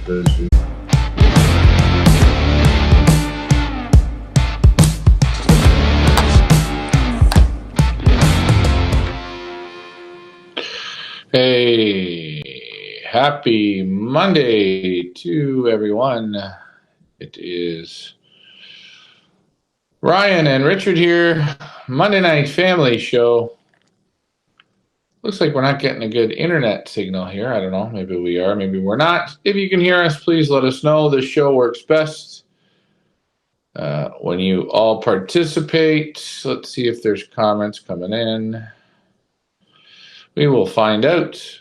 Hey, happy Monday to everyone. It is Ryan and Richard here, Monday Night Family Show. Looks like we're not getting a good internet signal here. I don't know. Maybe we are, maybe we're not. If you can hear us, please let us know. This show works best when you all participate. Let's see if there's comments coming in. We will find out.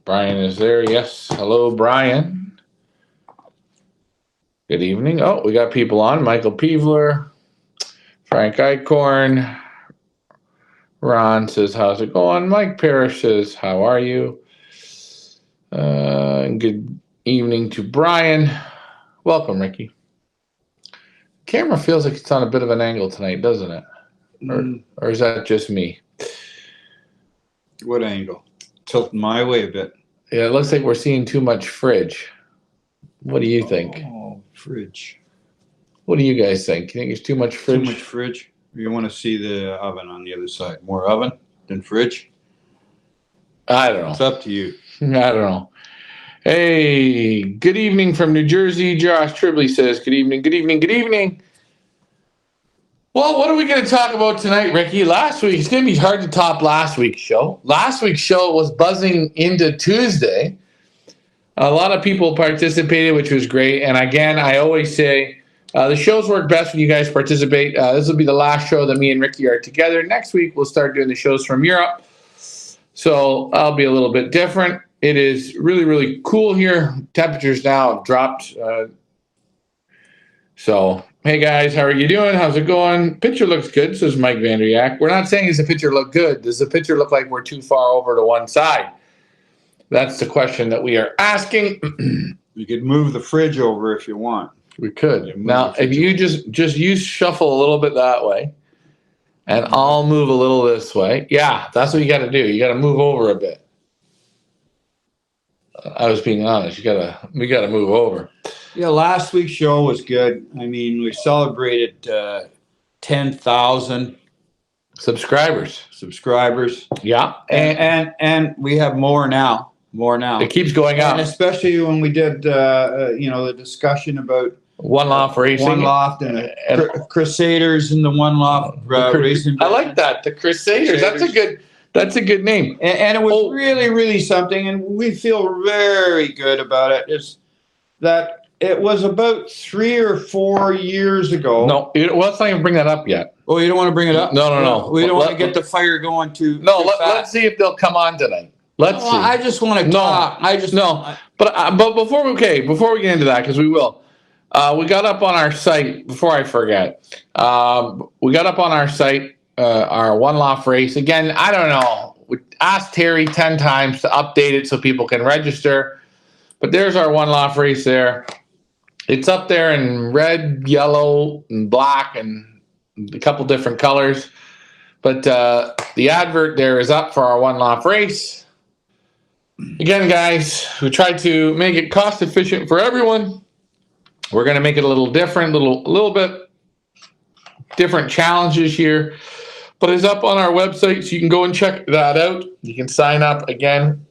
Brian is there. Yes. Hello, Brian. Good evening. Oh, we got people on. Michael Peevler, Frank Eichhorn. Ron says, how's it going? Mike Parrish says, how are you? Good evening to Brian. Welcome, Ricky. Camera feels like it's on a bit of an angle tonight, doesn't it? Or is that just me? What angle? Tilting my way a bit. Yeah, it looks like we're seeing too much fridge. What do you think? Oh, fridge. What do you guys think? You think it's too much fridge? Too much fridge? You want to see the oven on the other side. More oven than fridge? I don't know. It's up to you. I don't know. Hey, good evening from New Jersey. Josh Tribley says, good evening, good evening, good evening. Well, what are we going to talk about tonight, Ricky? Last week, it's going to be hard to top last week's show. Last week's show was buzzing into Tuesday. A lot of people participated, which was great. And again, I always say the shows work best when you guys participate. This will be the last show that me and Ricky are together. Next week, we'll start doing the shows from Europe. So I'll be a little bit different. It is really, really cool here. Temperatures now have dropped. So, hey guys, how are you doing? How's it going? Picture looks good, says Mike Vandriak. We're not saying does the picture look good. Does the picture look like we're too far over to one side? That's the question that we are asking. You could move the fridge over if you want. We could. Now, if you just you shuffle a little bit that way, and I'll move a little this way. Yeah, that's what you got to do. You got to move over a bit. I was being honest. We got to move over. Yeah, last week's show was good. I mean, we celebrated 10,000 subscribers. Yeah, and we have more now. It keeps going up, and especially when we did the discussion about One-loft racing, One-loft and Crusaders in the One-loft racing. I like that, the Crusaders. That's a good name, and it was really, really something. And we feel very good about it. It's that. It was about 3 or 4 years ago. No, let's not even bring that up yet. Oh, you don't want to bring it up? No. We don't want to get the fire going too. No, let's see if they'll come on tonight. Let's see. I just want to talk. But before we get into that, because we will, we got up on our site. Before I forget, we got up on our site our one-loft race again. I don't know. We asked Terry 10 times to update it so people can register. But there's our one-loft race there. It's up there in red, yellow, and black, and a couple different colors. But the advert there is up for our one-loft race. Again, guys, we tried to make it cost efficient for everyone. We're going to make it a little different, a little bit different challenges here. But it's up on our website, so you can go and check that out. You can sign up again.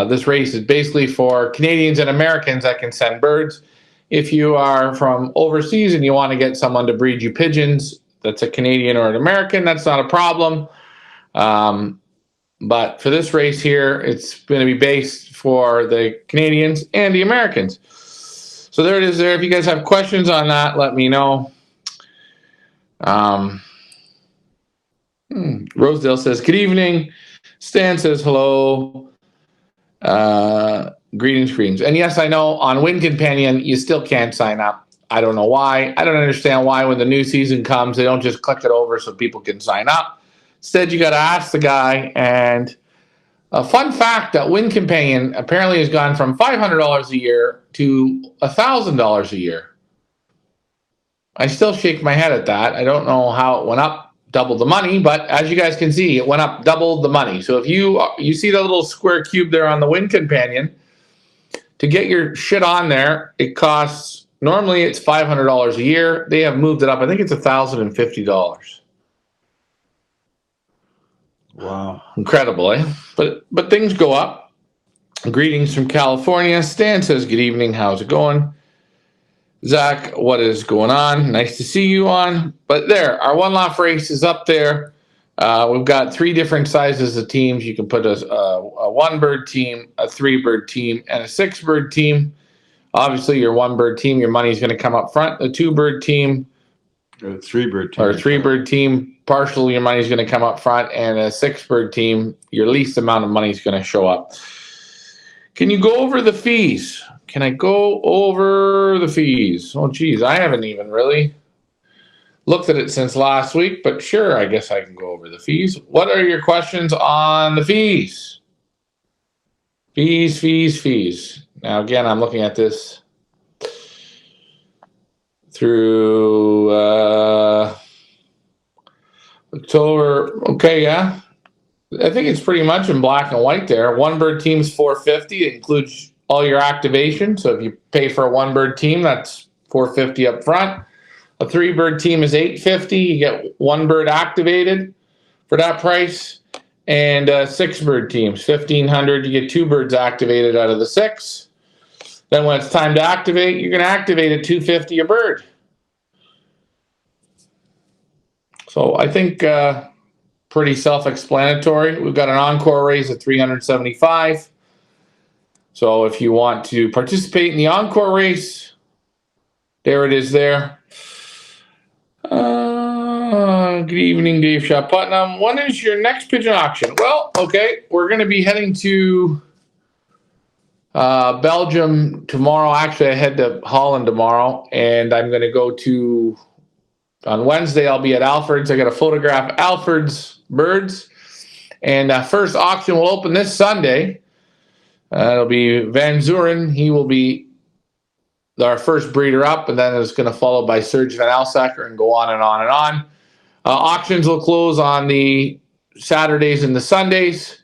This race is basically for Canadians and Americans that can send birds. If you are from overseas and you want to get someone to breed you pigeons, that's a Canadian or an American, that's not a problem. But for this race here, it's going to be based for the Canadians and the Americans. So there it is there. If you guys have questions on that, let me know. Rosedale says, good evening. Stan says, hello. Greetings. And yes, I know on Win Companion, you still can't sign up. I don't know why. I don't understand why when the new season comes, they don't just click it over so people can sign up. Instead, you got to ask the guy. And a fun fact that Win Companion apparently has gone from $500 a year to $1,000 a year. I still shake my head at that. I don't know how it went up double the money, but as you guys can see, it went up double the money. So if you see the little square cube there on the Wind Companion, to get your shit on there, it costs, normally it's $500 a year. They have moved it up. I think it's $1,050. Wow. Incredible, eh? But things go up. Greetings from California. Stan says, good evening. How's it going? Zach, what is going on? Nice to see you on. But there, our one-loft race is up there. We've got 3 different sizes of teams. You can put a 1-bird team, a 3-bird team, and a 6-bird team. Obviously, your 1-bird team, your money's going to come up front. The 2-bird team, Or a 3-bird team. or a 3-bird team, partially your money's going to come up front, and a 6-bird team, your least amount of money is going to show up. Can you go over the fees? Can I go over the fees? Oh, geez, I haven't even really looked at it since last week, but sure, I guess I can go over the fees. What are your questions on the fees? Fees. Now, again, I'm looking at this through October. Okay, yeah. I think it's pretty much in black and white there. 1-bird team's $450. It includes all your activation. So if you pay for a 1-bird team, that's $450 up front. A 3-bird team is $850. You get 1 bird activated for that price. And 6-bird teams, $1,500. You get 2 birds activated out of the 6. Then when it's time to activate, you're going to activate at $250 a bird. So I think pretty self-explanatory. We've got an encore race at $375. So if you want to participate in the encore race, there it is there. Good evening, Dave Shaw Putnam. When is your next pigeon auction? Well, okay, we're going to be heading to Belgium tomorrow. Actually, I head to Holland tomorrow, and I'm going to go to, on Wednesday, I'll be at Alfred's. I got to photograph Alfred's birds. And first auction will open this Sunday. It'll be Van Zuren. He will be our first breeder up, and then it's going to follow by Serge Van Alsacker and go on and on and on. Auctions will close on the Saturdays and the Sundays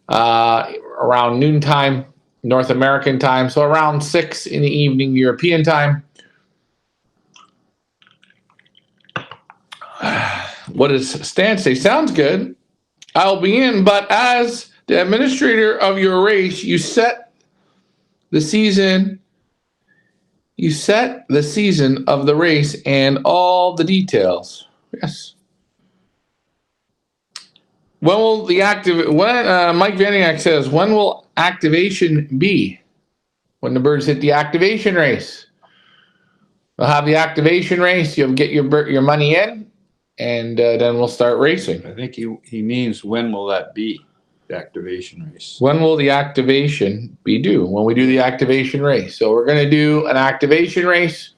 around noontime, North American time, so around 6 in the evening, European time. What does Stan say? Sounds good. I'll be in, but as the administrator of your race, you set the season. You set the season of the race and all the details. Yes. When will the Mike Vaniak says, when will activation be? When the birds hit the activation race. We'll have the activation race. You'll get your money in, and then we'll start racing. I think he means, when will that be, the activation race? When will the activation be due? When we do the activation race. So we're going to do an activation race.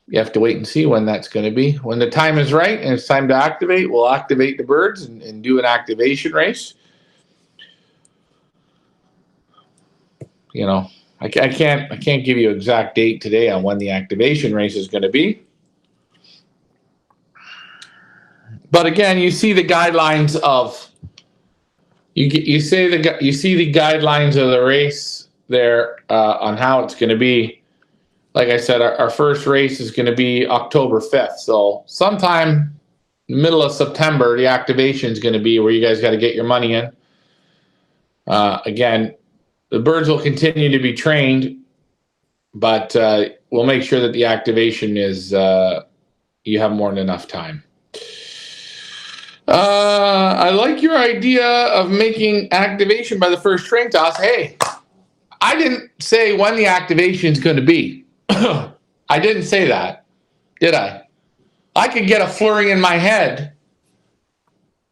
You have to wait and see when that's going to be. When the time is right and it's time to activate, we'll activate the birds and do an activation race. You know, I can't give you an exact date today on when the activation race is going to be. But again, you see the guidelines of you see the guidelines of the race there on how it's going to be. Like I said, our first race is going to be October 5th. So sometime in the middle of September, the activation is going to be where you guys got to get your money in. Again, the birds will continue to be trained, but we'll make sure that the activation is you have more than enough time. I like your idea of making activation by the first train toss. Hey, I didn't say when the activation is going to be. I didn't say that, did I? I could get a flurry in my head.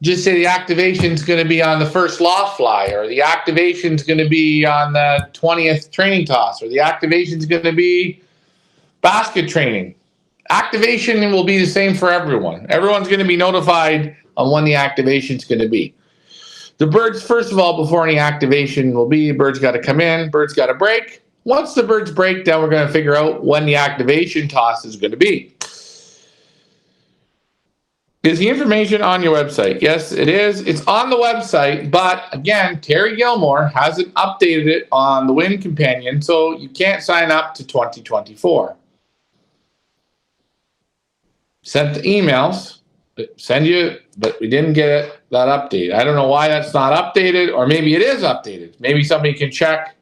Just say the activation is going to be on the first loft fly, or the activation is going to be on the 20th training toss, or the activation is going to be basket training. Activation will be the same for everyone. Everyone's going to be notified on when the activation is going to be. The birds, first of all, before any activation will be, birds got to come in, birds got to break. Once the birds break, then we're going to figure out when the activation toss is going to be. Is the information on your website? Yes, it is. It's on the website, but again, Terry Gilmore hasn't updated it on the Win Companion, so you can't sign up to 2024. Sent the emails, send you, but we didn't get that update. I don't know why that's not updated, or maybe it is updated. Maybe somebody can check.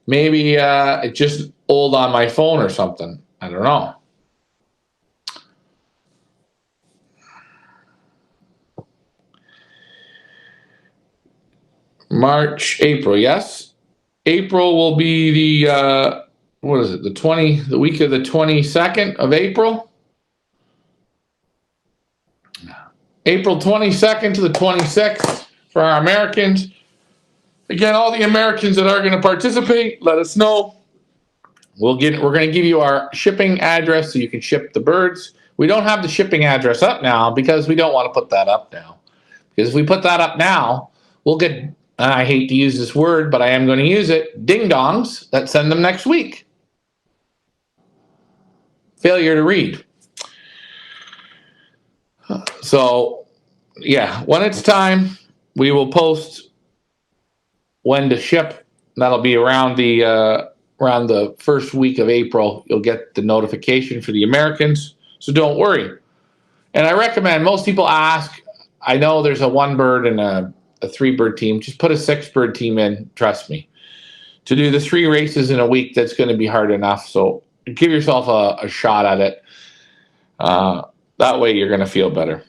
Maybe it's just old on my phone or something. I don't know. March, April, yes. April will be the what is it? The week of the 22nd of April. April 22nd to the 26th for our Americans. Again, all the Americans that are going to participate, let us know. We're going to give you our shipping address so you can ship the birds. We don't have the shipping address up now because we don't want to put that up now. Because if we put that up now, we'll get, I hate to use this word, but I am going to use it, ding-dongs that send them next week. Failure to read. So, yeah, when it's time, we will post when to ship. That'll be around the first week of April. You'll get the notification for the Americans, so don't worry. And I recommend, most people ask, I know there's a 1-bird and a 3-bird team. Just put a 6-bird team in, trust me. To do the 3 races in a week, that's going to be hard enough, so give yourself a shot at it. That way you're going to feel better.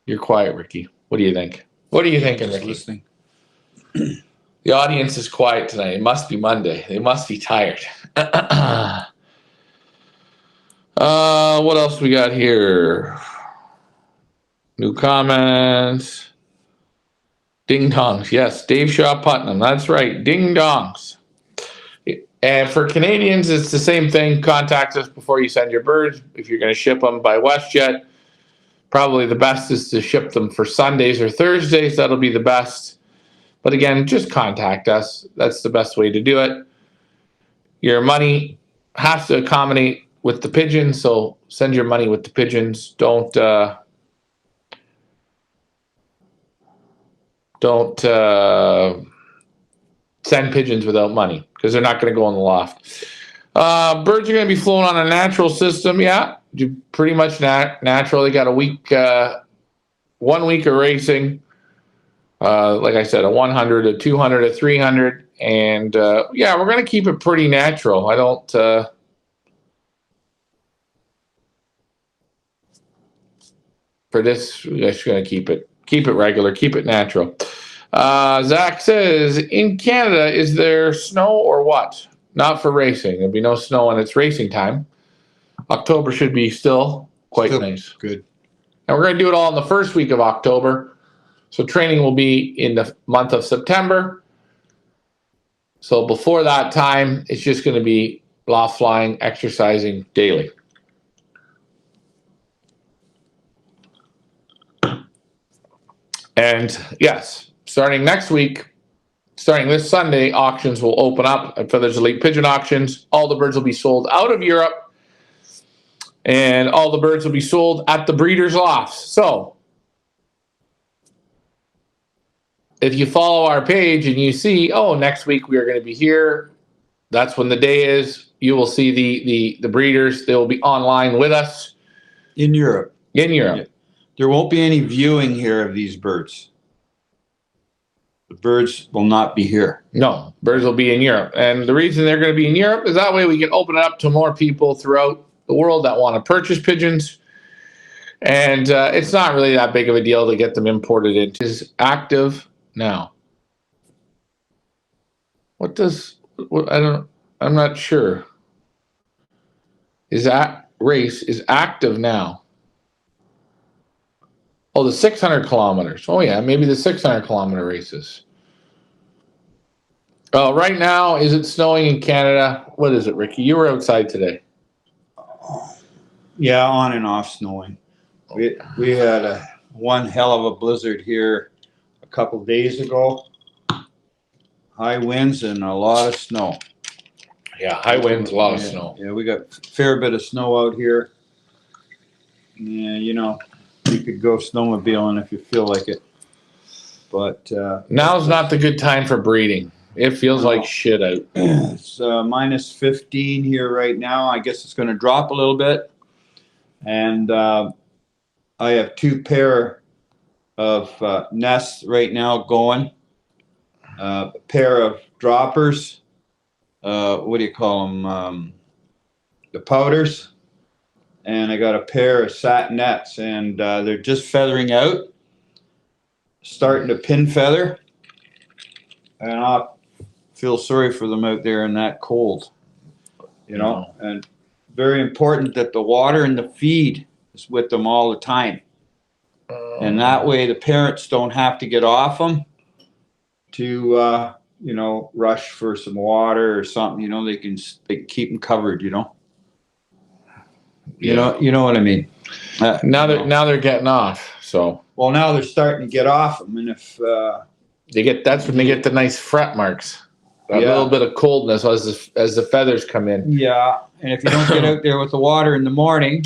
You're quiet, Ricky. What do you think? What are you thinking, Ricky? Listening. The audience is quiet tonight. It must be Monday. They must be tired. What else we got here? New comments. Ding dongs. Yes, Dave Shaw Putnam. That's right. Ding dongs. And for Canadians, it's the same thing. Contact us before you send your birds. If you're going to ship them by WestJet, probably the best is to ship them for Sundays or Thursdays. That'll be the best. But again, just contact us. That's the best way to do it. Your money has to accommodate with the pigeons, so send your money with the pigeons. Don't send pigeons without money because they're not going to go in the loft. Birds are going to be flown on a natural system. Yeah, pretty much natural. They got a week, 1 week of racing. Like I said, a 100, a 200, a 300. And yeah, we're going to keep it pretty natural. I don't... for this, we're just going to keep it regular, keep it natural. Zach says, in Canada, is there snow or what? Not for racing. There'll be no snow when it's racing time. October should be still quite nice. Good. And we're going to do it all in the first week of October. So training will be in the month of September. So before that time, it's just going to be loft flying, exercising daily. And yes, starting next week, starting this Sunday, auctions will open up at Feathers Elite Pigeon Auctions. All the birds will be sold out of Europe, and all the birds will be sold at the breeders' lofts. So if you follow our page and you see, oh, next week we are going to be here, that's when the day is. You will see the breeders. They will be online with us. In Europe. In Europe. Yeah. There won't be any viewing here of these birds. The birds will not be here. No, birds will be in Europe. And the reason they're going to be in Europe is that way we can open it up to more people throughout the world that want to purchase pigeons. And it's not really that big of a deal to get them imported into. It's active now. I'm not sure. That race is active now. Oh, the 600 kilometers. Oh, yeah, maybe the 600 kilometer races. Oh, right now, is it snowing in Canada? What is it, Ricky? You were outside today. Yeah, on and off snowing. We had one hell of a blizzard here a couple days ago. High winds and a lot of snow. Yeah, high winds, a lot of snow. Yeah, we got a fair bit of snow out here. Yeah, you know, you could go snowmobiling if you feel like it. But now's not the good time for breeding. It feels like shit out. It's minus 15 here right now. I guess it's going to drop a little bit. And I have 2 pair of nests right now going. A pair of droppers. What do you call them? The powders. And I got a pair of satinets, and they're just feathering out, starting to pin feather. And I feel sorry for them out there in that cold, you know. And very important that the water and the feed is with them all the time. And that way the parents don't have to get off them to, you know, rush for some water or something. You know, they can keep them covered, you know. You know what I mean. Now they're getting off. So well, now they're starting to get off them, and if that's when they get the nice fret marks. A little bit of coldness as the feathers come in. Yeah, and if you don't get out there with the water in the morning,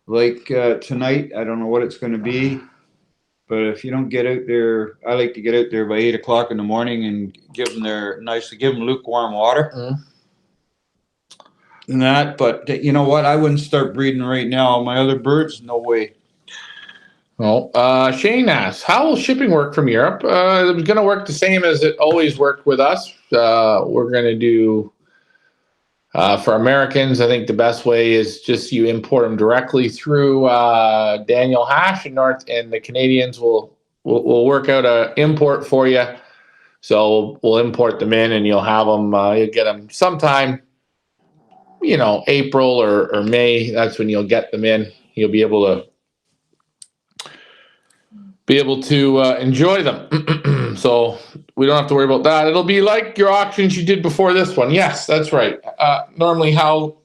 like tonight, I don't know what it's going to be, but if you don't get out there, I like to get out there by 8 o'clock in the morning and give them lukewarm water. Mm. And that, but you know what? I wouldn't start breeding right now. My other birds, no way. Well, Shane asks, how will shipping work from Europe? It's going to work the same as it always worked with us. We're going to do, for Americans, I think the best way is just you import them directly through Daniel Hash and the Canadians will work out an import for you. So we'll import them in, and you'll have them, you'll get them sometime, you know, April or May. That's when you'll get them in. You'll be able to enjoy them. So we don't have to worry about that. It'll be like your auctions you did before this one. Yes, that's right. Normally how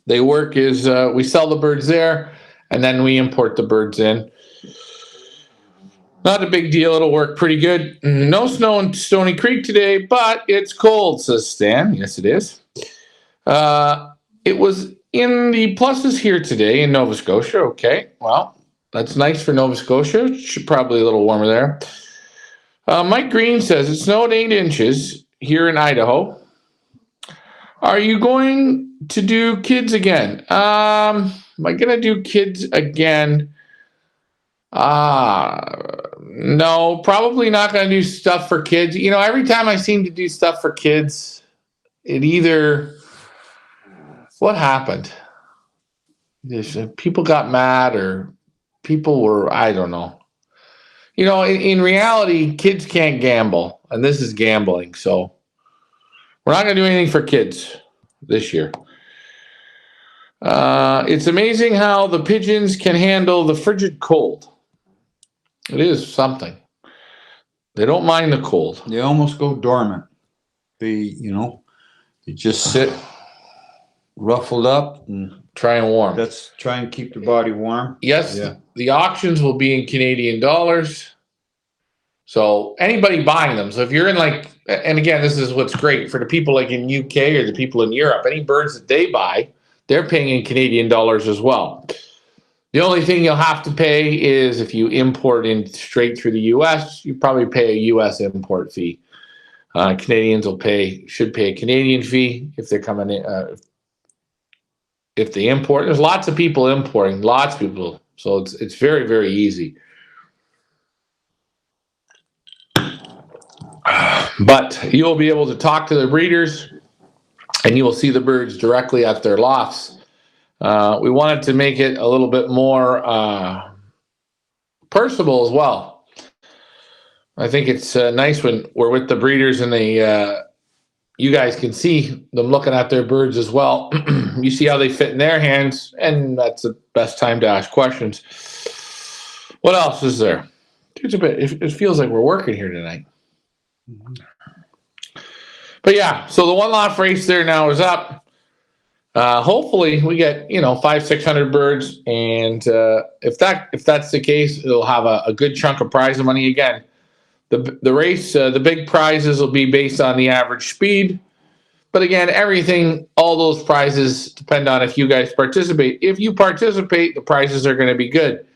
they work is we sell the birds there, and then we import the birds in. Not a big deal. It'll work pretty good. No snow in Stony Creek today, but it's cold, says Stan. Yes, it is. It was in the pluses here today in Nova Scotia. Okay, well, that's nice for Nova Scotia. Should probably a little warmer there. Mike Green says it snowed 8 inches here in Idaho. Are you going to do kids again? Am I going to do kids again? No, probably not going to do stuff for kids. You know, every time I seem to do stuff for kids, what happened? People got mad, or people were, I don't know. You know, in reality, kids can't gamble, and this is gambling. So we're not going to do anything for kids this year. It's amazing how the pigeons can handle the frigid cold. It is something. They don't mind the cold. They almost go dormant. They just sit ruffled up and try and warm. That's try and keep the body warm. Yes, yeah. The auctions will be in Canadian dollars. So anybody buying them. So if you're in and again, this is what's great for the people like in UK or the people in Europe, any birds that they buy, they're paying in Canadian dollars as well. The only thing you'll have to pay is if you import in straight through the U.S., you probably pay a U.S. import fee. Canadians should pay a Canadian fee if they're coming in. If they import, there's lots of people importing, lots of people. So it's very, very easy. But you'll be able to talk to the breeders, and you will see the birds directly at their lofts. We wanted to make it a little bit more personable as well. I think it's nice when we're with the breeders and you guys can see them looking at their birds as well. You see how they fit in their hands, and that's the best time to ask questions. What else is there? It feels like we're working here tonight. Mm-hmm. But yeah, so the one-loft race there now is up. Hopefully we get 500-600 birds, and if that's the case, it'll have a good chunk of prize money again. The race, the big prizes will be based on the average speed, But again, everything, all those prizes depend on if you guys participate. If you participate, the prizes are going to be good.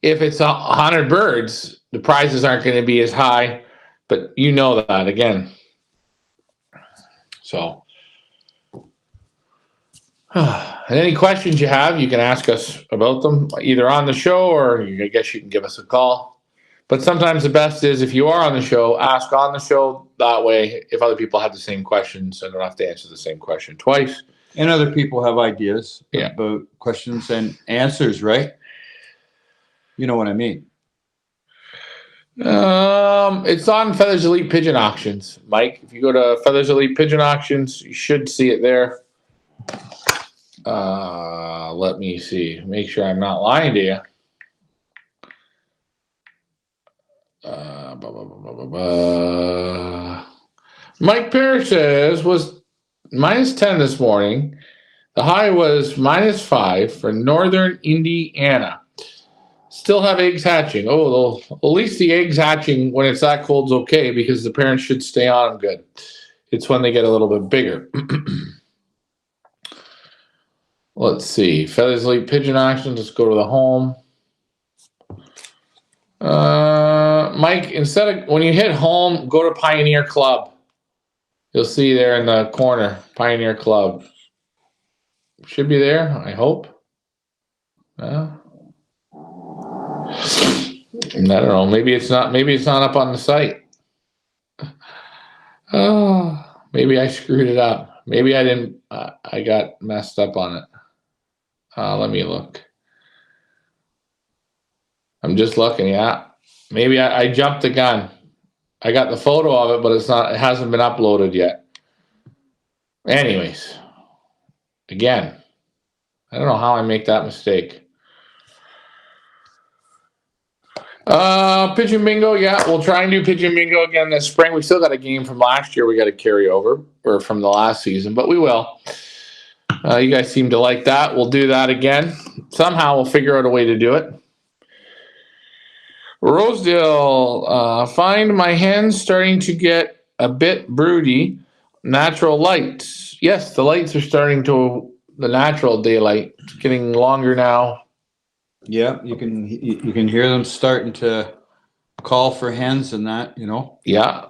If it's 100 birds, the prizes aren't going to be as high, but you know that again. So, any questions you have, you can ask us about them either on the show or I guess you can give us a call. But sometimes the best is if you are on the show, ask on the show. That way, if other people have the same questions, I don't have to answer the same question twice. And other people have ideas Yeah. about questions and answers, right? You know what I mean. It's on Feathers Elite Pigeon Auctions, Mike. If you go to Feathers Elite Pigeon Auctions, you should see it there. Let me see. Make sure I'm not lying to you. Mike Parrish says was -10 this morning. The high was -5 for northern Indiana. Still have eggs hatching. Oh, at least the eggs hatching when it's that cold is okay because the parents should stay on them good. It's when they get a little bit bigger. Let's see. Feathers Elite Pigeon Auctions. Let's go to the home. Mike, instead of when you hit home, go to Pioneer Club. You'll see there in the corner, Pioneer Club. Should be there, I hope. I don't know. Maybe it's not. Maybe it's not up on the site. Oh, maybe I screwed it up. Maybe I didn't. I got messed up on it. Let me look. I'm just looking. Yeah, maybe I jumped the gun. I got the photo of it, but it's not. It hasn't been uploaded yet. Anyways, again, I don't know how I make that mistake. Pigeon bingo, yeah, we'll try and do pigeon bingo again this spring. We still got a game from last year we got to carry over, or from the last season, but we will. You guys seem to like that. We'll do that again. Somehow we'll figure out a way to do it. Rosedale, find my hens starting to get a bit broody. Natural lights. Yes, the lights are starting to, the natural daylight. It's getting longer now. Yeah, you can hear them starting to call for hens and that, you know. Yeah.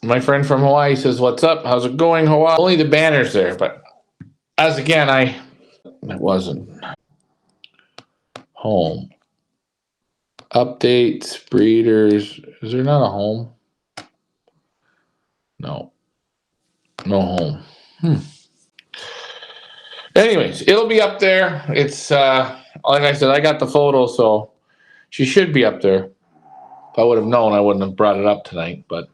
My friend from Hawaii says, "What's up? How's it going, Hawaii?" Only the banner's there, but as again, it wasn't. Home. Updates, breeders. Is there not a home? No. No home. Anyways, it'll be up there. It's like I said, I got the photo, so she should be up there. If I would have known, I wouldn't have brought it up tonight, but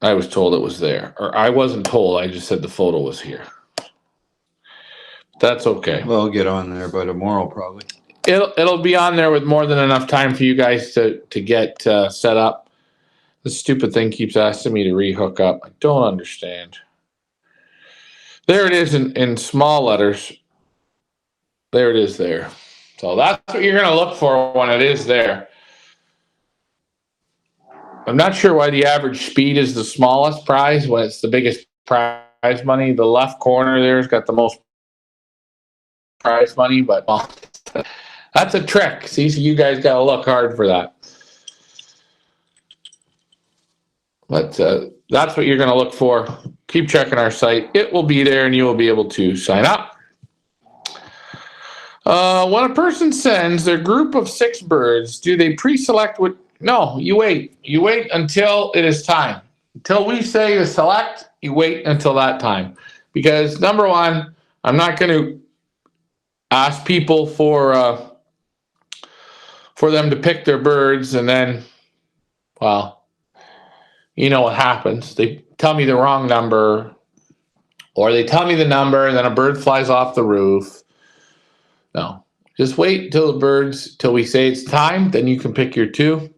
I was told it was there. Or I wasn't told, I just said the photo was here. That's okay. Well, I'll get on there by tomorrow probably. It'll be on there with more than enough time for you guys to get set up. The stupid thing keeps asking me to rehook up. I don't understand. There it is in small letters. There it is there. So that's what you're going to look for when it is there. I'm not sure why the average speed is the smallest prize when it's the biggest prize money. The left corner there's got the most prize money, but well, that's a trick. See, so you guys got to look hard for that. But that's what you're going to look for. Keep checking our site. It will be there and you will be able to sign up. When a person sends their group of 6 birds, do they pre-select what? No, you wait. You wait until it is time. Until we say to select, you wait until that time. Because number one, I'm not going to ask people for them to pick their birds and then, well, you know what happens. They tell me the wrong number, or they tell me the number and then a bird flies off the roof. No, just wait till we say it's time. Then you can pick your 2.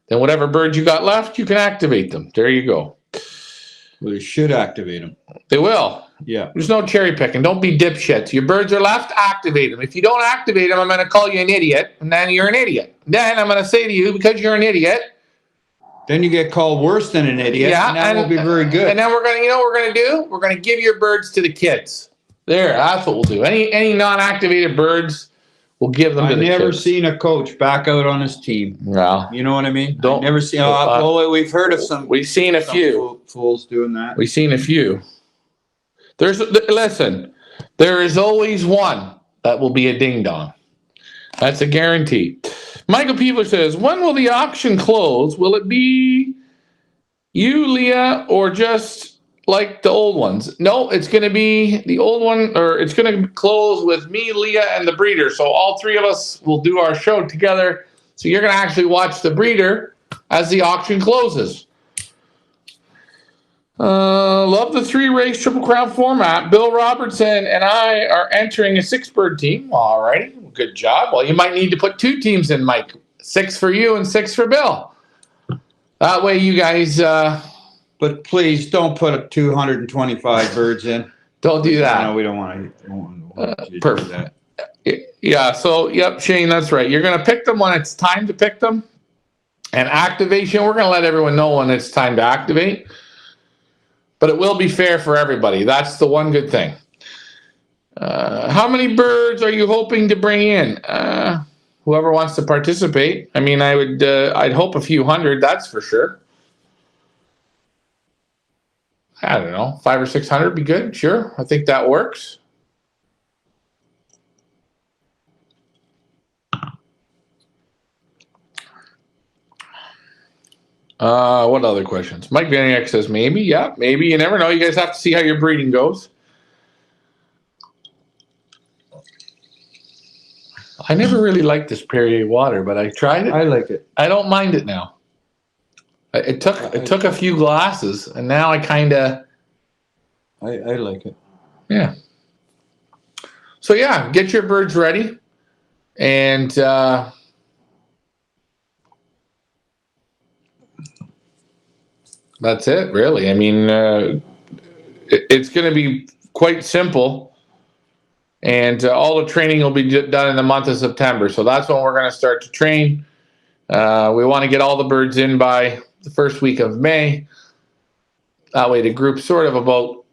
Then whatever birds you got left, you can activate them. There you go. Well, they should activate them. They will. Yeah. There's no cherry picking. Don't be dipshits. Your birds are left, activate them. If you don't activate them, I'm going to call you an idiot, and then you're an idiot. Then I'm going to say to you, because you're an idiot, Then you get called worse than an idiot. Yeah, and that won't be very good. And then we're gonna, you know, what we're gonna do? We're gonna give your birds to the kids. There, that's what we'll do. Any non-activated birds, we'll give them to the kids. I've never seen a coach back out on his team. Well, You know what I mean? Don't- I've never seen. Well, we've heard of some. we've seen a few fools doing that. We've seen a few. Listen, there is always one that will be a ding dong. That's a guarantee. Michael Peeler says, when will the auction close? Will it be you, Leah, or just like the old ones? No, it's going to be the old one, or it's going to close with me, Leah, and the breeder. So all three of us will do our show together. So you're going to actually watch the breeder as the auction closes. Love the 3-race Triple Crown format. Bill Robertson and I are entering a 6-bird team. All righty. Good job. Well, you might need to put 2 teams in, Mike. 6 for you and 6 for Bill. That way you guys... but please don't put 225 birds in. Don't do that. No, we don't want to perfect. do that. Yeah, so, yep, Shane, that's right. You're going to pick them when it's time to pick them. And activation, we're going to let everyone know when it's time to activate. But it will be fair for everybody. That's the one good thing. How many birds are you hoping to bring in? Whoever wants to participate. I mean, I'd hope a few hundred, that's for sure. I don't know, 500 or 600 would be good. Sure, I think that works. What other questions? Mike Vaniak says maybe. Yeah, maybe. You never know. You guys have to see how your breeding goes. I never really liked this Perrier water, but I tried it. I like it. I don't mind it now. It took a few glasses, and now I kind of. I like it. Yeah. So yeah, get your birds ready, and that's it, really. I mean, it's going to be quite simple. And all the training will be done in the month of September. So that's when we're going to start to train. We want to get all the birds in by the first week of May. That way the group's sort of about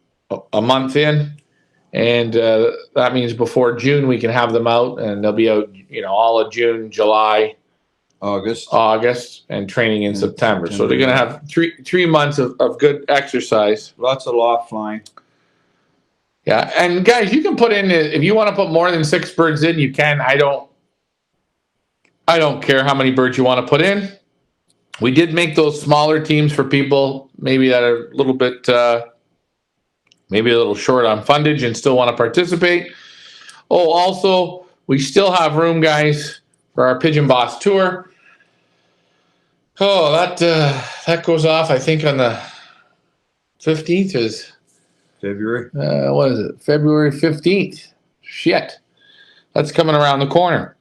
a month in. And that means before June we can have them out. And they'll be out, all of June, July, August, and training in September. So they're going to have three months of good exercise. Lots of loft flying. Yeah, and guys, you can put in, if you want to put more than 6 birds in, you can. I don't care how many birds you want to put in. We did make those smaller teams for people maybe that are a little bit, maybe a little short on fundage and still want to participate. Oh, also, we still have room, guys, for our Pigeon Boss tour. Oh, that goes off, I think, on the 15th is... February. What is it? February 15th. Shit. That's coming around the corner.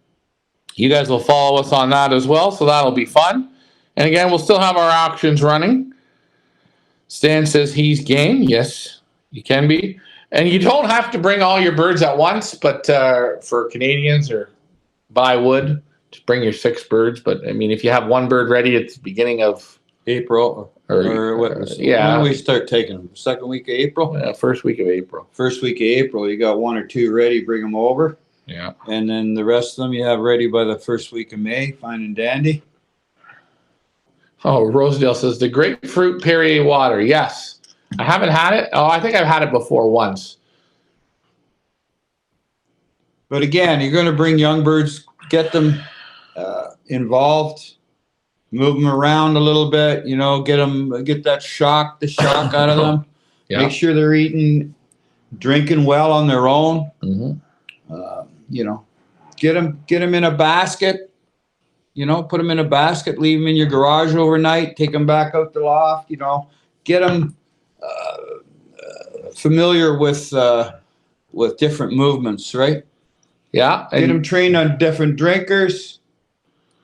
You guys will follow us on that as well, so that'll be fun. And again, we'll still have our auctions running. Stan says he's game. Yes, you can be. And you don't have to bring all your birds at once, but for Canadians or buy wood, just bring your 6 birds. But, I mean, if you have 1 bird ready at the beginning of April. Or what? Yeah. When do we start taking them? Second week of April? First week of April. First week of April. You got 1 or 2 ready, bring them over. Yeah. And then the rest of them you have ready by the first week of May, fine and dandy. Oh, Rosedale says the grapefruit Perrier water. Yes. I haven't had it. Oh, I think I've had it before once. But again, you're going to bring young birds, get them involved. Move them around a little bit, get the shock out of them. Yeah. Make sure they're drinking well on their own. Mm-hmm. Get them in a basket. Put them in a basket. Leave them in your garage overnight. Take them back out the loft. Get them familiar with different movements, right? Yeah. Get them trained on different drinkers.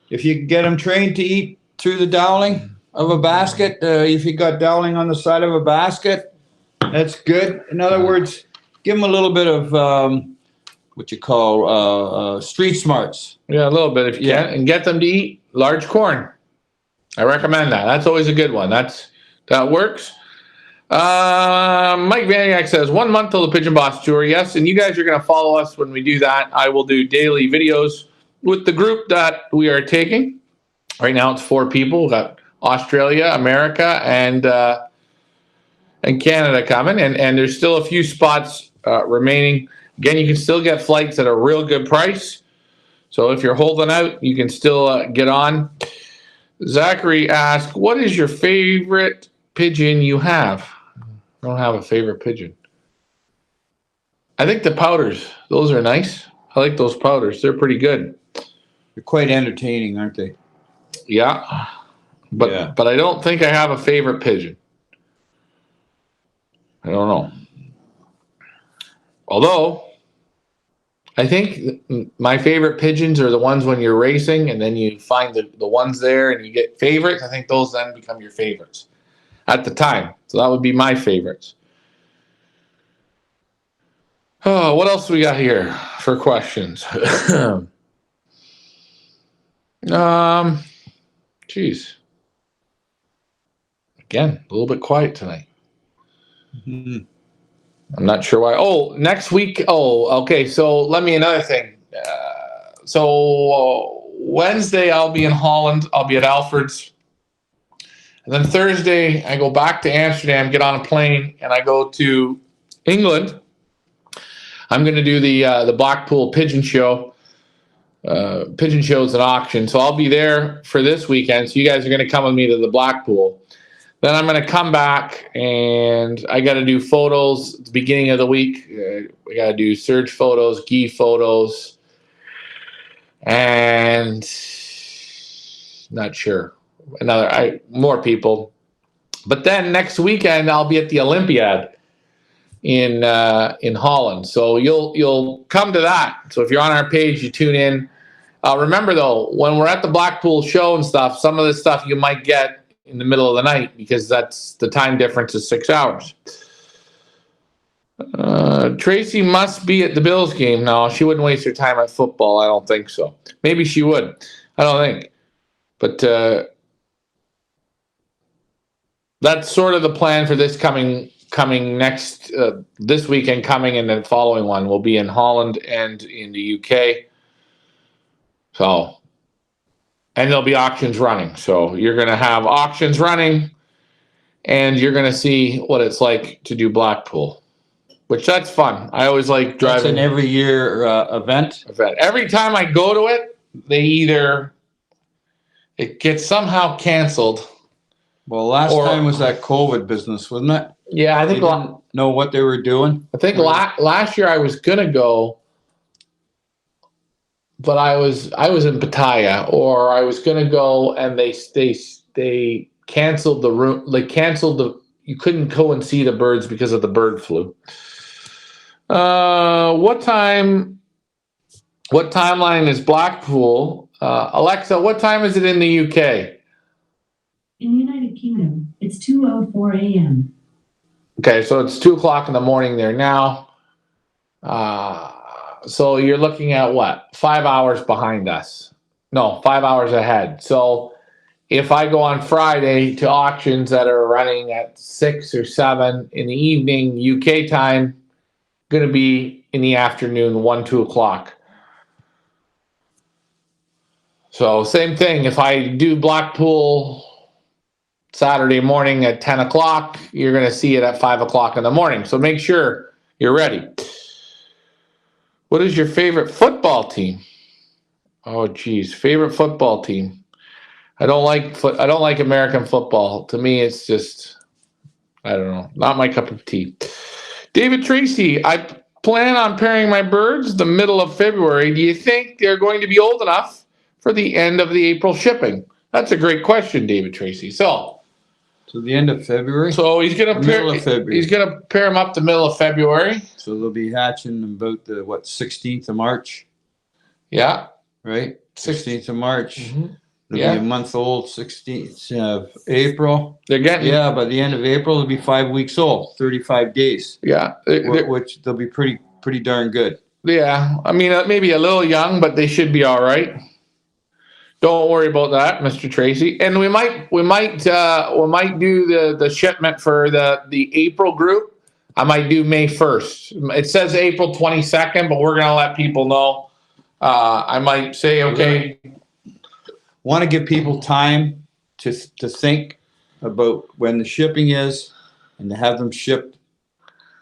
If you can get them trained to eat through the dowling of a basket, if you got dowling on the side of a basket, that's good. In other words, give them a little bit of what you call street smarts. Yeah, a little bit if you can, and get them to eat large corn. I recommend that. That's always a good one. That works. Mike Vaniak says 1 month till the Pigeon Boss tour. Yes, and you guys are going to follow us when we do that. I will do daily videos with the group that we are taking. Right now it's 4 people. We've got Australia, America, and Canada coming, and there's still a few spots remaining. Again, you can still get flights at a real good price. So if you're holding out, you can still get on. Zachary asked, what is your favorite pigeon you have? I don't have a favorite pigeon. I think the powders, those are nice. I like those powders. They're pretty good. They're quite entertaining, aren't they? Yeah. But I don't think I have a favorite pigeon. I don't know. Although, I think my favorite pigeons are the ones when you're racing and then you find the ones there and you get favorites. I think those then become your favorites at the time. So that would be my favorites. Oh, what else do we got here for questions? Geez. Again, a little bit quiet tonight. Mm-hmm. I'm not sure why. Oh, next week. Oh, okay. So let me another thing. So Wednesday I'll be in Holland. I'll be at Alfred's. And then Thursday I go back to Amsterdam, get on a plane, and I go to England. I'm going to do the Blackpool Pigeon Show. Pigeon Show's an auction. So I'll be there for this weekend. So you guys are going to come with me to the Blackpool. Then I'm going to come back and I got to do photos at the beginning of the week. We got to do surge photos, gi photos, and not sure. More people. But then next weekend I'll be at the Olympiad in Holland. So you'll come to that. So if you're on our page, you tune in. Remember though, when we're at the Blackpool show and stuff, some of the stuff you might get in the middle of the night because that's the time difference is 6 hours. Tracy must be at the Bills game. No, she wouldn't waste her time at football. I don't think so. Maybe she would. I don't think. But that's sort of the plan for this coming next this weekend coming, and then following one will be in Holland and in the UK. So. And there'll be auctions running. So you're going to have auctions running and you're going to see what it's like to do Blackpool, which that's fun. I always like driving. That's an every year event. Every time I go to it, it gets somehow canceled. Well, last time was that COVID business, wasn't it? Yeah, I think. They didn't know what they were doing. I think last year I was going to go. But I was in Pattaya, or I was going to go, and they canceled the room. They canceled you couldn't go and see the birds because of the bird flu. What timeline is Blackpool? Alexa, what time is it in the UK? In the United Kingdom, it's 2:04 a.m. Okay, so it's 2:00 in the morning there now. So you're looking at what? 5 hours behind us. No, 5 hours ahead. So if I go on Friday to auctions that are running at 6 or 7 in the evening, UK time, going to be in the afternoon, 1, 2 o'clock. So same thing. If I do Blackpool Saturday morning at 10 o'clock, you're going to see it at 5 o'clock in the morning. So make sure you're ready. What is your favorite football team? Oh, geez, favorite football team. I don't like American football. To me, it's just, I don't know, not my cup of tea. David Tracy, I plan on pairing my birds the middle of February. Do you think they're going to be old enough for the end of the April shipping? That's a great question, David Tracy. So the end of February. So he's gonna pair them up the middle of February. So they'll be hatching about the 16th of March. Yeah. Right? 16th of March. Mm-hmm. They'll be a month old, 16th of April. They're getting by the end of April they'll be 5 weeks old, 35 days. Yeah. Which they'll be pretty darn good. Yeah. I mean maybe a little young, but they should be all right. Don't worry about that, Mr. Tracy. And we might do the shipment for the April group. I might do May 1st. It says April 22nd, but we're gonna let people know. I might say, okay, Want to give people time to think about when the shipping is, and to have them shipped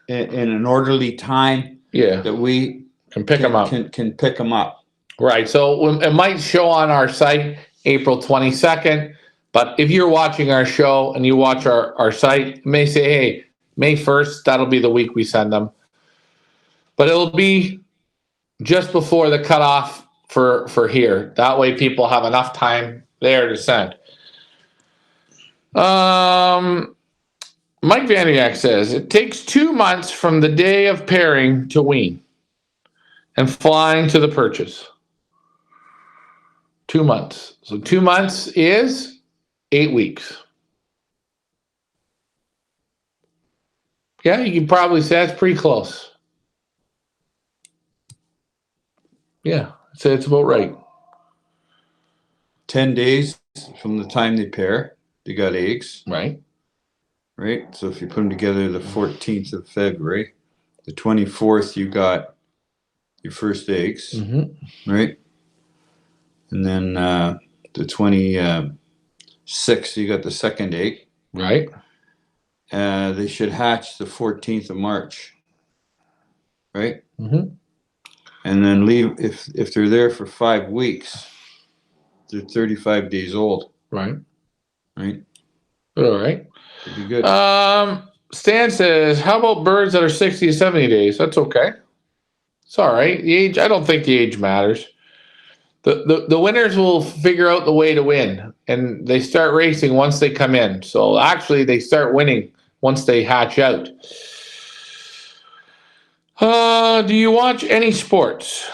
in an orderly time yeah, that we can pick them up. can pick them up. Right. So it might show on our site April 22nd, but if you're watching our show and you watch our site, it may say, hey, May 1st, that'll be the week we send them. But it'll be just before the cutoff for here. That way people have enough time there to send. Mike Vandiak says, it takes 2 months from the day of pairing to wean and flying to the purchase. 2 months. So 2 months is 8 weeks. Yeah, you can probably say that's pretty close. Yeah, so it's about right. 10 days from the time they pair, they got eggs, Right. right? So if you put them together the 14th of February, the 24th, you got your first eggs, Mm-hmm. right? And then the 26th, you got the second egg. Right. They should hatch the 14th of March, right? Mm-hmm. And then leave, if they're there for 5 weeks, they're 35 days old, Right. right? All right. It'd be good. Stan says, how about birds that are 60 to 70 days? That's okay. It's all right. The age, I don't think the age matters. The winners will figure out the way to win, and they start racing once they come in. So actually, they start winning once they hatch out. Do you watch any sports?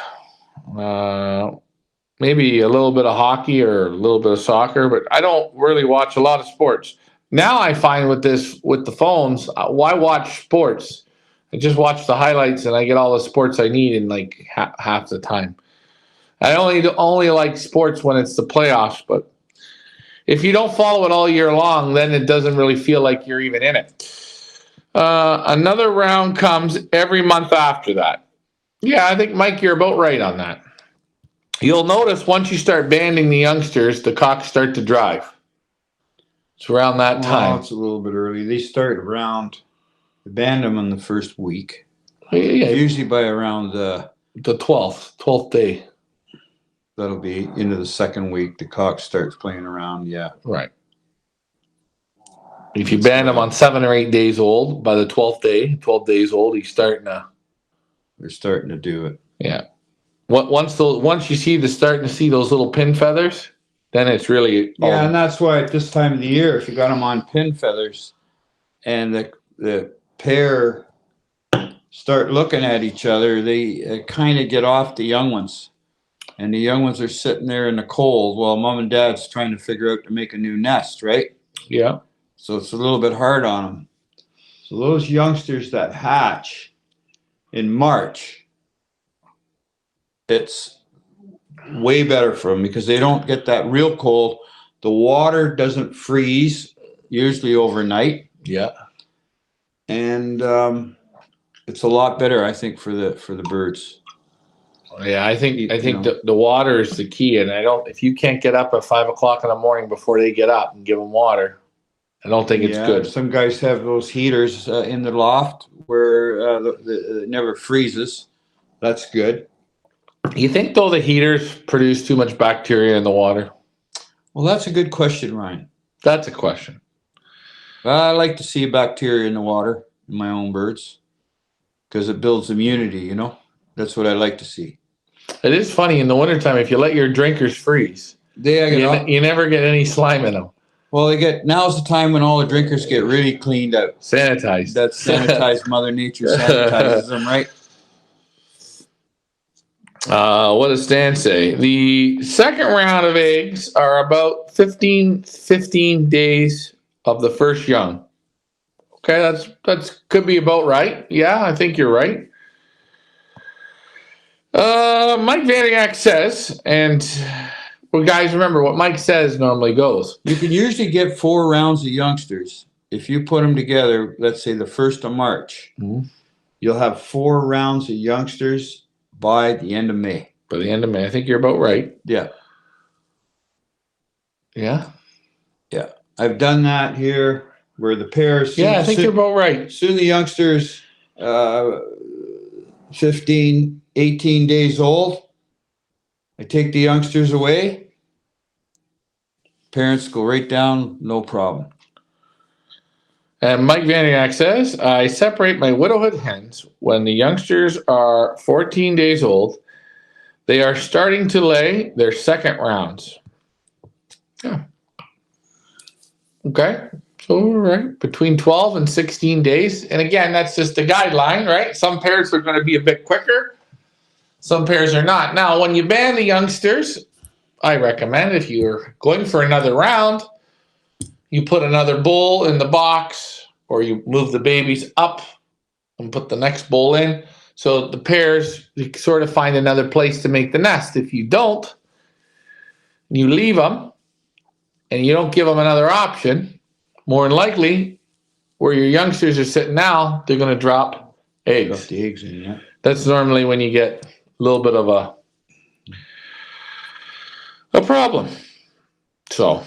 Maybe a little bit of hockey or a little bit of soccer, but I don't really watch a lot of sports. Now I find with the phones, why watch sports? I just watch the highlights and I get all the sports I need in like half the time. I only like sports when it's the playoffs, but if you don't follow it all year long, then it doesn't really feel like you're even in it. Another round comes every month after that. Yeah, I think, Mike, you're about right on that. You'll notice once you start banding the youngsters, the cocks start to drive. It's around that time. It's a little bit early. They start around, they band them on the first week. Yeah, Usually by around the 12th day. That'll be into the second week. The cock starts playing around. Yeah. Right. If you band them on 7 or 8 days old, by the 12th day, 12 days old, he's starting to. They're starting to do it. Yeah. Once you starting to see those little pin feathers, then it's really. Yeah, and that's why at this time of the year, if you got them on pin feathers, and the pair start looking at each other, they kind of get off the young ones, and the young ones are sitting there in the cold while mom and dad's trying to figure out to make a new nest, right? Yeah. So it's a little bit hard on them. So those youngsters that hatch in March, it's way better for them because they don't get that real cold. The water doesn't freeze usually overnight. Yeah. And it's a lot better, I think, for the birds. Yeah, I think the water is the key, and if you can't get up at 5 o'clock in the morning before they get up and give them water, I don't think it's good. Some guys have those heaters in the loft where it never freezes. That's good. You think though the heaters produce too much bacteria in the water? Well, that's a good question, Ryan. That's a question. I like to see bacteria in the water in my own birds because it builds immunity, you know? That's what I like to see. It is funny in the wintertime, if you let your drinkers freeze, you never get any slime in them. Well, now's the time when all the drinkers get really cleaned out. Sanitized. That's sanitized. Mother Nature sanitizes them, right? What does Stan say? The second round of eggs are about 15 days of the first young. Okay, that's could be about right. Yeah, I think you're right. Mike Vandiak says, and Well, guys, remember what Mike says normally goes. You can usually get 4 rounds of youngsters. If you put them together, let's say the 1st of March, you'll have 4 rounds of youngsters by the end of May. By the end of May, I think you're about right. Yeah. Yeah. Yeah. I've done that here where the pairs. Yeah, I think you're about right. Soon the youngsters, 15, 18 days old. I take the youngsters away. Parents go right down, no problem. And Mike Vaniak says, I separate my widowhood hens when the youngsters are 14 days old. They are starting to lay their second rounds. Yeah. Okay. So, all right. Between 12 and 16 days. And again, that's just a guideline, right? Some pairs are going to be a bit quicker. Some pairs are not. Now, when you ban the youngsters, I recommend if you're going for another round, you put another bull in the box, or you move the babies up and put the next bull in. So the pairs, you sort of find another place to make the nest. If you don't, you leave them and you don't give them another option, more than likely, where your youngsters are sitting now, they're going to drop eggs. Drop the eggs in, yeah. That's normally when you get a little bit of a problem. So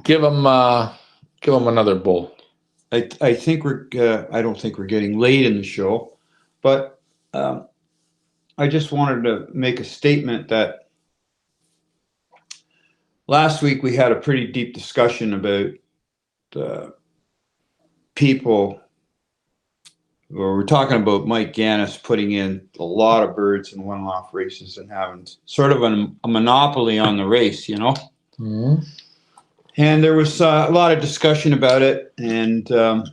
give them another bull. I think I don't think we're getting late in the show, but I just wanted to make a statement that last week we had a pretty deep discussion about people, or we're talking about Mike Gannis putting in a lot of birds in one-loft races and having sort of a monopoly on the race, you know? Mm-hmm. And there was a lot of discussion about it, and to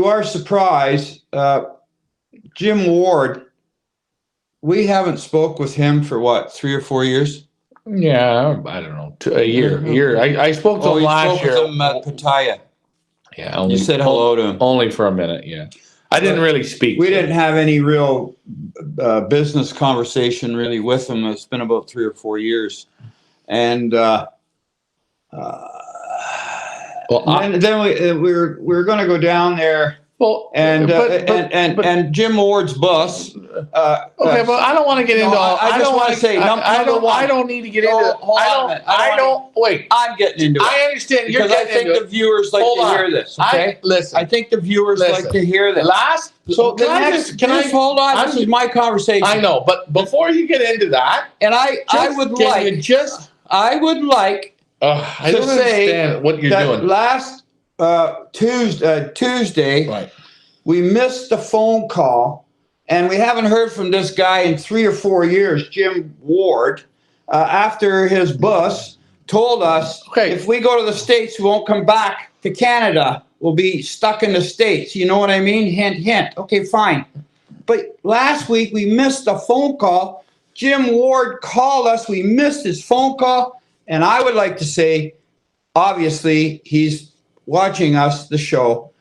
our surprise, Jim Ward, we haven't spoke with him for what, 3 or 4 years? Yeah, I don't know, a year. I spoke to him last year. Spoke with him at Pattaya. Yeah, only, You said hello to him. Only for a minute. Yeah, I didn't really speak. We didn't have any real business conversation really with him. It's been about 3 or 4 years. And then we were going to go down there. Well, and Jim Ward's bus. Okay, but I don't want to get into all. I don't want to say. I don't need to get into. I don't. Wait. I'm getting into it. I understand. You're because I getting think the viewers like to hear this. Okay. Listen. I think the viewers like to hear this. So can I hold on? This is my conversation. I know, but before you get into that, and I would like I don't understand what you're doing. Last Tuesday, right. We missed the phone call, and we haven't heard from this guy in 3 or 4 years, Jim Ward, after his bus told us, if we go to the States, we won't come back to Canada. We'll be stuck in the States. You know what I mean? Hint, hint. Okay, fine. But last week, we missed the phone call. Jim Ward called us. We missed his phone call. And I would like to say, obviously, he's watching us, the show.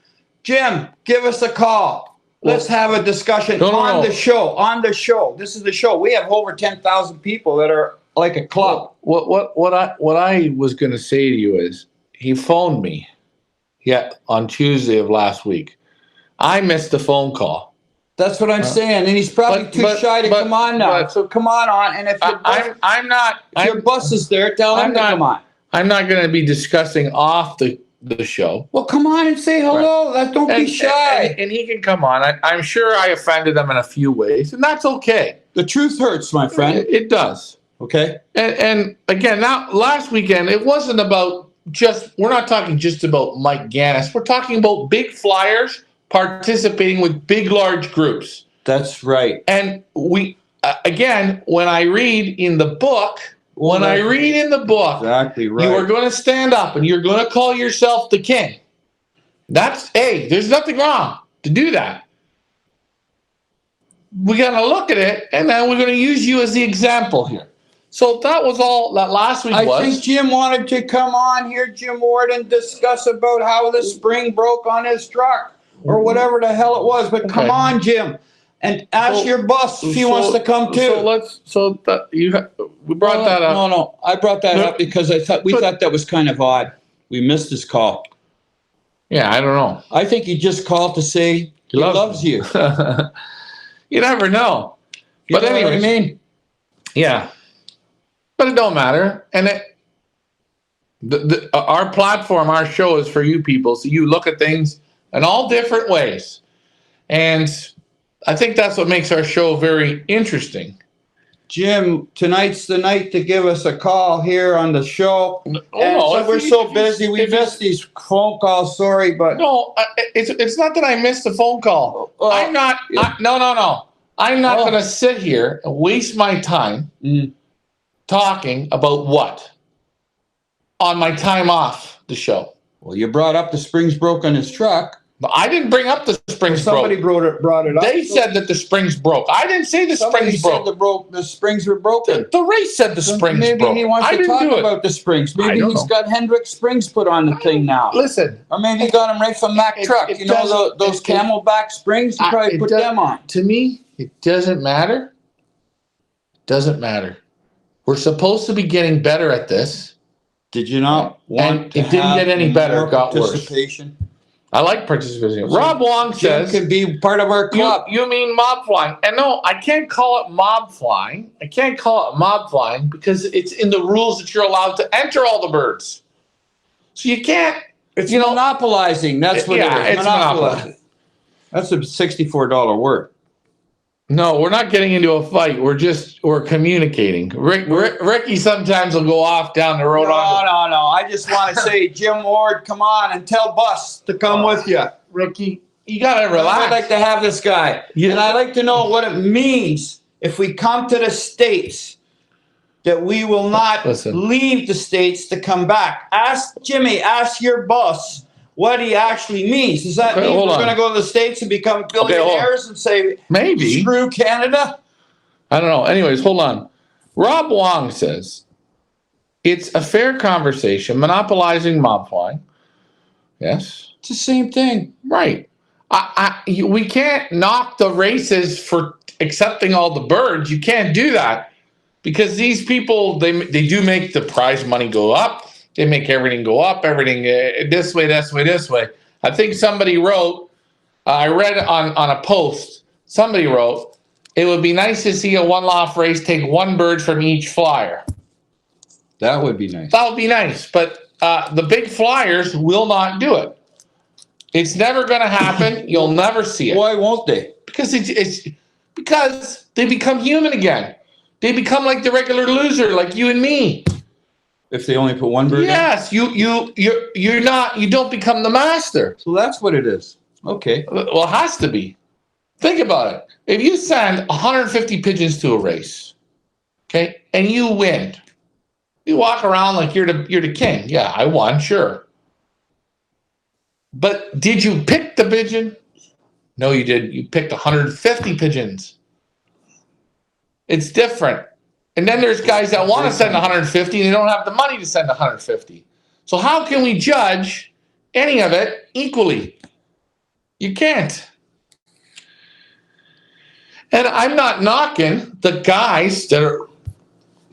Jim, give us a call. Let's have a discussion on the show. On the show. This is the show. We have over 10,000 people that are like a club. What I was going to say to you is, he phoned me on Tuesday of last week. I missed the phone call. That's what I'm saying, and he's probably too shy to come on now. So come on, and if your bus is there, tell him to come on. I'm not going to be discussing off the show. Well, come on and say hello. Right. Don't be shy. And he can come on. I'm sure I offended him in a few ways, and that's okay. The truth hurts, my friend. It does. Okay. And again, now last weekend it wasn't about we're not talking just about Mike Gannis. We're talking about big flyers participating with big, large groups. That's right. And we, again, when I read in the book, exactly right. You are going to stand up and you're going to call yourself the king. There's nothing wrong to do that. We got to look at it, and then we're going to use you as the example here. So that was all that last week was. I think Jim wanted to come on here, Jim Ward, and discuss about how the spring broke on his truck or whatever the hell it was. But come on, Jim. And ask So- your boss if he wants to come too. We brought that up. No. I brought that No. up because we thought that was kind of odd. We missed his call. Yeah, I don't know. I think he just called to say he loves you. You never know. You But know what I anyways, mean? yeah. But it don't matter. And our platform, our show is for you people. So you look at things in all different ways. And I think that's what makes our show very interesting. Jim, tonight's the night to give us a call here on the show. Oh, And no, so if we're you- so if you- busy, we if you- missed these phone calls. Sorry, but No, it's not that I missed the phone call. I'm not. yeah. No. I'm not Oh. going to sit here and waste my time Mm. talking about what on my time off the show. Well, you brought up the springs broke on his truck. But I didn't bring up the springs Somebody broke. brought it up. They said that the springs broke. I didn't say the Somebody springs said broke. the springs were broken. The race said the So springs maybe broke. he wants I to didn't talk do it. about the springs. I Maybe don't he's know. got Hendrick Springs put on the thing now. Listen, Or maybe he got them right from Mack It- Truck. it You know doesn't- those it- Camelback springs? He probably it put does- them on. to me, it doesn't matter. Doesn't matter. We're supposed to be getting better at this. Did you not want And to it didn't have get any better, more it got worse. participation? I like participation. Rob Wong Jim says could be part of our club. you mean mob flying. And no, I can't call it mob flying. I can't call it mob flying because it's in the rules that you're allowed to enter all the birds. So you can't, It's monopolizing. That's what Yeah, it is. it's monopolizing. That's a $64 word. no, we're not getting into a fight. We're communicating. Ricky sometimes will go off down the road. No. I just want to say, Jim Ward, come on and tell Bus to come with you. Ricky, you got to relax. I'd like to have this guy. Yeah. And I'd like to know what it means if we come to the States that we will not Listen. leave the States to come back. Ask Jimmy, ask your boss what he actually means. Does that Okay, mean hold we're on. going to go to the States and become hold on. billionaires and say, Maybe. screw Canada? I don't know. Anyways, hold on. Rob Wong says it's a fair conversation, monopolizing mob flying. Yes, It's the same thing. right. We can't knock the races for accepting all the birds. You can't do that because these people they do make the prize money go up. They make everything go up. Everything this way, this way, this way. I think somebody wrote. I read on a post. Somebody wrote. It would be nice to see a one-loft race take one bird from each flyer. That would be nice. That would be nice, but the big flyers will not do it. It's never going to happen. You'll never see it Why won't they? because it's because they become human again. They become like the regular loser, like you and me. If they only put one bird in? Yes, you're not. You don't become the master. So that's what it is. Okay. Well, it has to be. Think about it. If you send 150 pigeons to a race, okay, and you win, you walk around like you're the king. Yeah, I won, sure. But did you pick the pigeon? No, you didn't. You picked 150 pigeons. It's different. And then there's guys that want to send 150 and they don't have the money to send 150. So how can we judge any of it equally? You can't. And I'm not knocking the guys that are.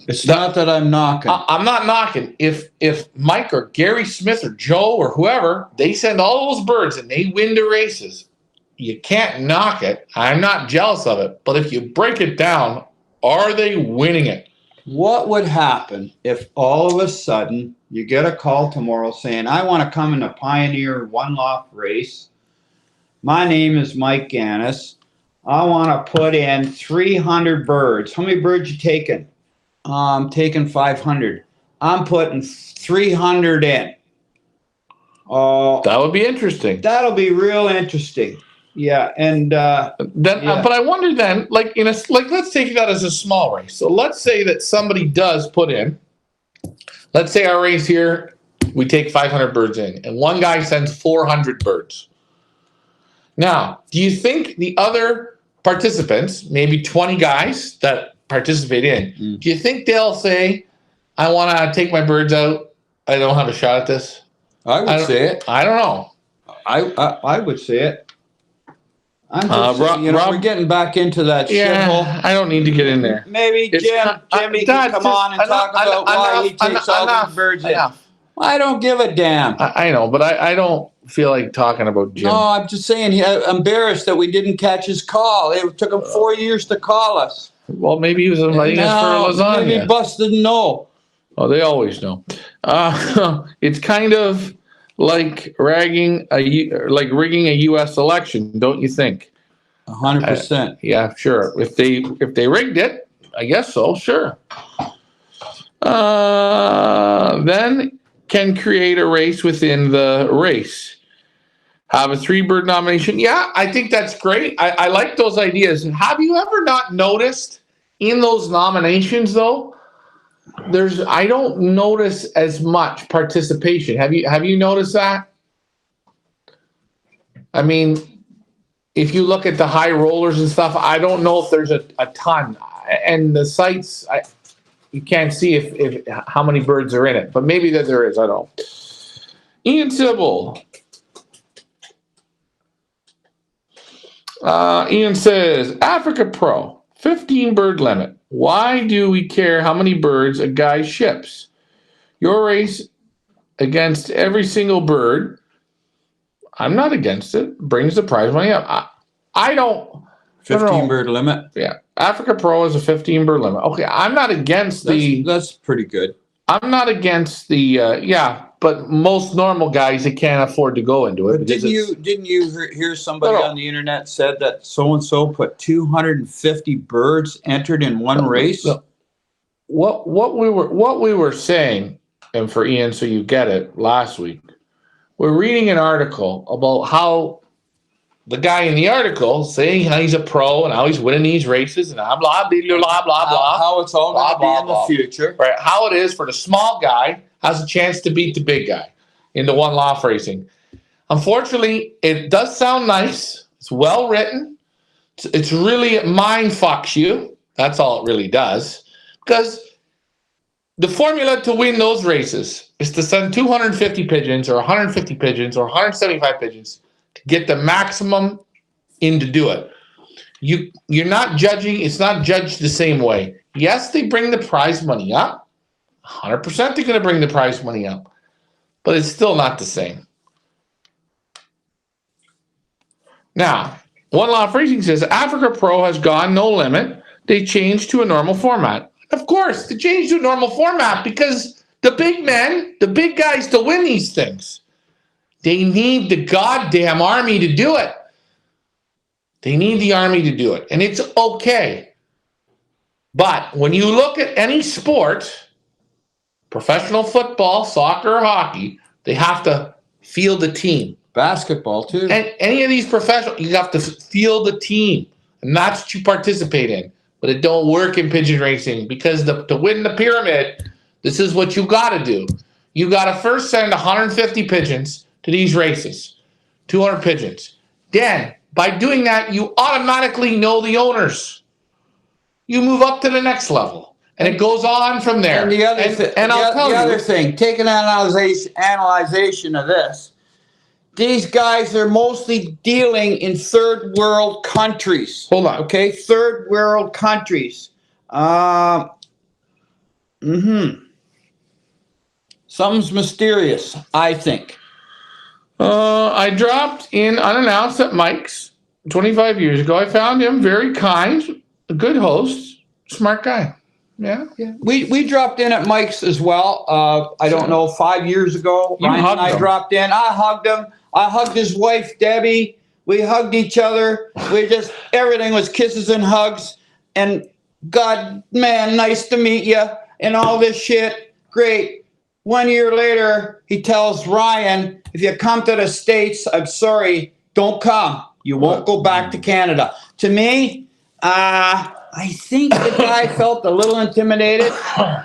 It's not that I'm knocking. I'm not knocking. If Mike or Gary Smith or Joe or whoever, they send all those birds and they win the races, you can't knock it. I'm not jealous of it. But if you break it down, are they winning it? What would happen if all of a sudden you get a call tomorrow saying, I want to come in the Pioneer One-loft race. My name is Mike Gannis. I want to put in 300 birds. How many birds you taking? I'm taking 500. I'm putting 300 in. Oh, That would be interesting. that'll be real interesting. Yeah, and Then, Yeah. but I wonder then, like let's take that as a small race. So let's say that somebody does put in. Let's say our race here, we take 500 birds in, and one guy sends 400 birds. Now, do you think the other participants, maybe 20 guys that participate in, do you think they'll say, "I want to take my birds out. I don't have a shot at this"? I would say it. I don't know. I would say it. I'm just saying, Rob, we're getting back into that yeah, shithole. I don't need to get in there. Maybe It's Jimmy Dad, can come just on and talk about why he takes all these birds in. I don't give a damn. I know, but I don't feel like talking about Jim. No, I'm just saying, I'm embarrassed that we didn't catch his call. It took him 4 years to call us. Well, maybe he was inviting us for lasagna. Maybe Bus didn't know. Oh, they always know. It's kind of like rigging a U.S. election, don't you think? 100%. Yeah, sure. If they rigged it, I guess so. Sure. Then can create a race within the race. Have a 3-bird nomination. Yeah, I think that's great. I like those ideas. Have you ever not noticed in those nominations though? I don't notice as much participation. Have you noticed that? I mean, if you look at the high rollers and stuff, I don't know if there's a ton. And the sites, you can't see if how many birds are in it, but maybe that there is. I don't know. Ian Sybil. Ian says, Africa Pro, 15 bird limit. Why do we care how many birds a guy ships? Your race against every single bird. I'm not against it. Brings the prize money up. I don't. 15 bird limit. Yeah. Africa Pro is a 15 bird limit. Okay. I'm not against that's pretty good. I'm not against but most normal guys, they can't afford to go into it. But didn't you hear somebody on the internet said that so-and-so put 250 birds entered in one race? No. What we were saying, and for Ian, so you get it, last week, we're reading an article about how the guy in the article saying how he's a pro and how he's winning these races and blah, blah, blah, blah, blah. How it's all going to be in the future. Right. How it is for the small guy has a chance to beat the big guy in the one-loft racing. Unfortunately, it does sound nice. It's well written. It's really mind fucks you. That's all it really does. Because the formula to win those races is to send 250 pigeons or 150 pigeons or 175 pigeons to get the maximum in to do it. You're not judging. It's not judged the same way. Yes, they bring the prize money up. 100% they're going to bring the prize money up. But it's still not the same. Now, One-loft Racing says Africa Pro has gone no limit. They changed to a normal format. Of course, they changed to a normal format because the big men, the big guys to win these things, they need the goddamn army to do it. They need the army to do it. And it's okay. But when you look at any sport, professional football, soccer, or hockey, they have to field a team. Basketball, too. And any of these professional, you have to field a team. And that's what you participate in. But it don't work in pigeon racing because to win the pyramid, this is what you got to do. You got to first send 150 pigeons to these races, 200 pigeons. Then, by doing that, you automatically know the owners. You move up to the next level. And it goes on from there. And the other thing, take an analyzation of this. These guys are mostly dealing in third world countries. Hold on. Okay, third world countries. Something's mysterious, I think. I dropped in unannounced at Mike's 25 years ago. I found him very kind, a good host, smart guy. Yeah. We dropped in at Mike's as well. I don't know, 5 years ago. Ryan and I dropped in. I hugged him. I hugged his wife, Debbie. We hugged each other. Everything was kisses and hugs. And God, man, nice to meet you. And all this shit. Great. 1 year later, he tells Ryan, if you come to the States, I'm sorry, don't come. You won't go back to Canada. To me, I think the guy felt a little intimidated.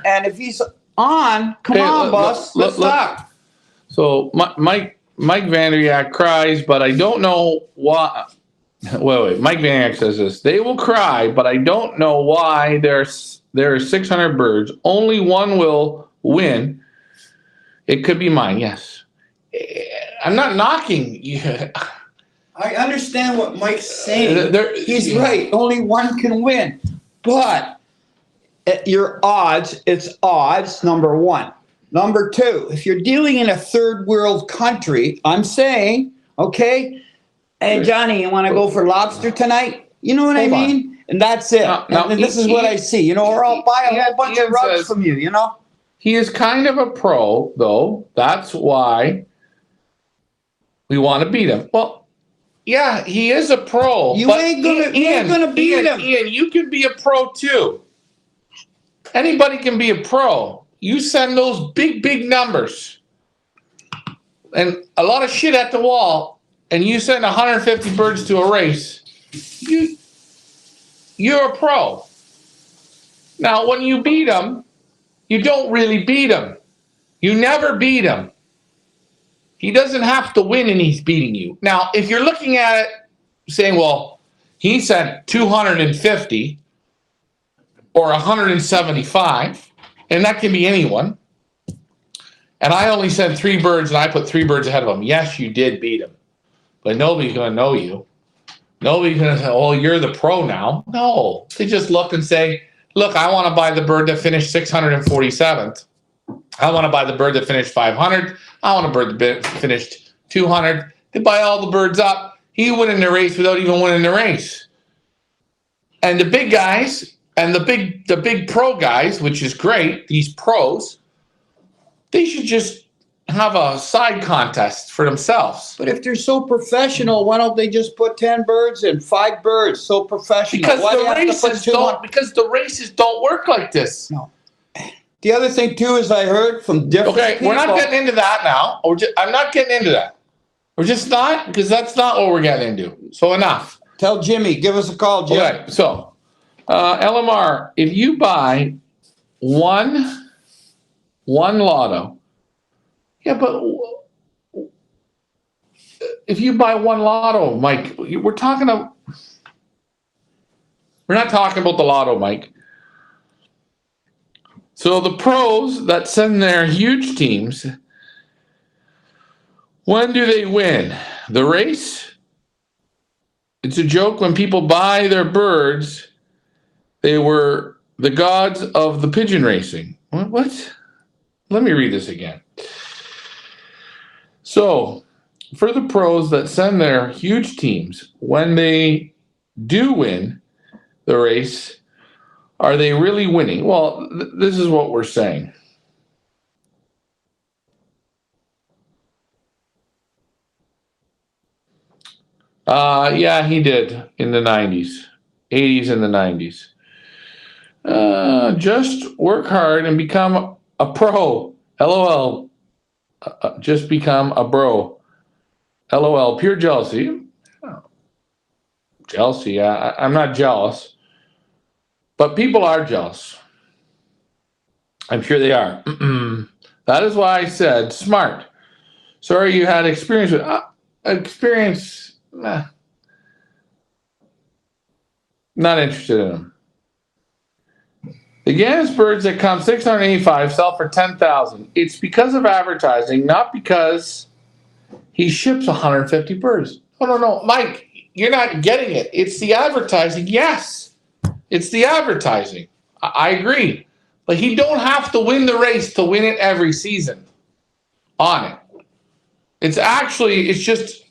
And if he's on, come on, boss, let's talk. So Mike Vanderyak cries, but I don't know why. Wait. Mike Vanderyak says this. They will cry, but I don't know why there are 600 birds. Only one will win. It could be mine, yes. I'm not knocking you. I understand what Mike's saying. He's Yeah. right. Only one can win. But at your odds, it's odds, number one. Number two, if you're dealing in a third world country, I'm saying, okay, hey, Johnny, you want to go for lobster tonight? You know what I Hold on. mean? And that's it. No, and this is what I see. You know, or I'll buy a whole bunch of Ian rugs says- from you, you know? He is kind of a pro, though. That's why we want to beat him. Well, yeah, he is a pro. You but ain't gonna beat him. Ian, you can be a pro too. Anybody can be a pro. You send those big numbers and a lot of shit at the wall, and you send 150 birds to a race. You're a pro. Now, when you beat him, you don't really beat him. You never beat him. He doesn't have to win and he's beating you. Now, if you're looking at it saying, well, he sent 250 or 175, and that can be anyone, and I only sent 3 birds and I put 3 birds ahead of him. Yes, you did beat him, but nobody's going to know you. Nobody's going to say, oh, you're the pro now. No, they just look and say, look, I want to buy the bird that finished 647th. I want to buy the bird that finished 500. I want a bird that finished 200. They buy all the birds up. He won in the race without even winning the race. And the big guys and the big pro guys, which is great, these pros, they should just have a side contest for themselves. But if they're so professional, why don't they just put 10 birds in, 5 birds? So professional. Because Why do the you have to put races 2 don't. on? Because the races don't work like this. No. The other thing too is I heard from different Okay, people. we're not getting into that now. I'm not getting into that. We're just not, because that's not what we're getting into. So enough. Tell Jimmy, give us a call, Jim. Okay, so LMR, if you buy one lotto, yeah, but if you buy one lotto, Mike, we're not talking about the lotto, Mike. So the pros that send their huge teams, when do they win? The race? It's a joke when people buy their birds. They were the gods of the pigeon racing. What? Let me read this again. So, for the pros that send their huge teams, when they do win the race, are they really winning? Well, this is what we're saying. Yeah, he did in the 90s, 80s and the 90s. Just work hard and become a pro. LOL. Just become a bro. LOL. Pure jealousy. Jealousy. I'm not jealous. But people are jealous. I'm sure they are. That is why I said smart. Sorry you had experience with experience. Nah. Not interested in them. The Gannett birds that come 685 sell for 10,000. It's because of advertising, not because he ships 150 birds. No, Mike, you're not getting it. It's the advertising. Yes, it's the advertising. I agree, but he don't have to win the race to win it every season. On it, it's just.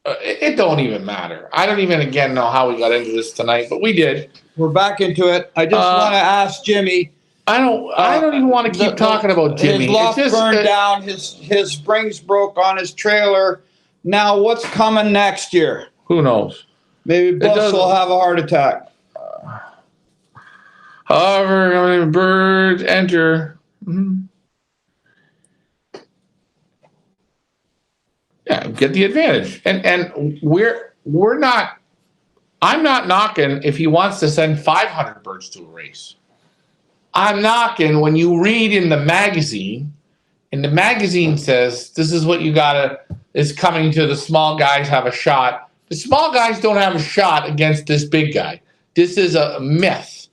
It don't even matter. I don't even again know how we got into this tonight, but we did. We're back into it. I just want to ask Jimmy. I don't even want to keep talking about Jimmy. His loft burned down. His springs broke on his trailer. Now what's coming next year? Who knows? Maybe Bus will have a heart attack. However, how many birds enter? Yeah, get the advantage. And we're not. I'm not knocking if he wants to send 500 birds to a race. I'm knocking when you read in the magazine, and the magazine says this is what you gotta is coming to the small guys have a shot. The small guys don't have a shot against this big guy. This is a myth.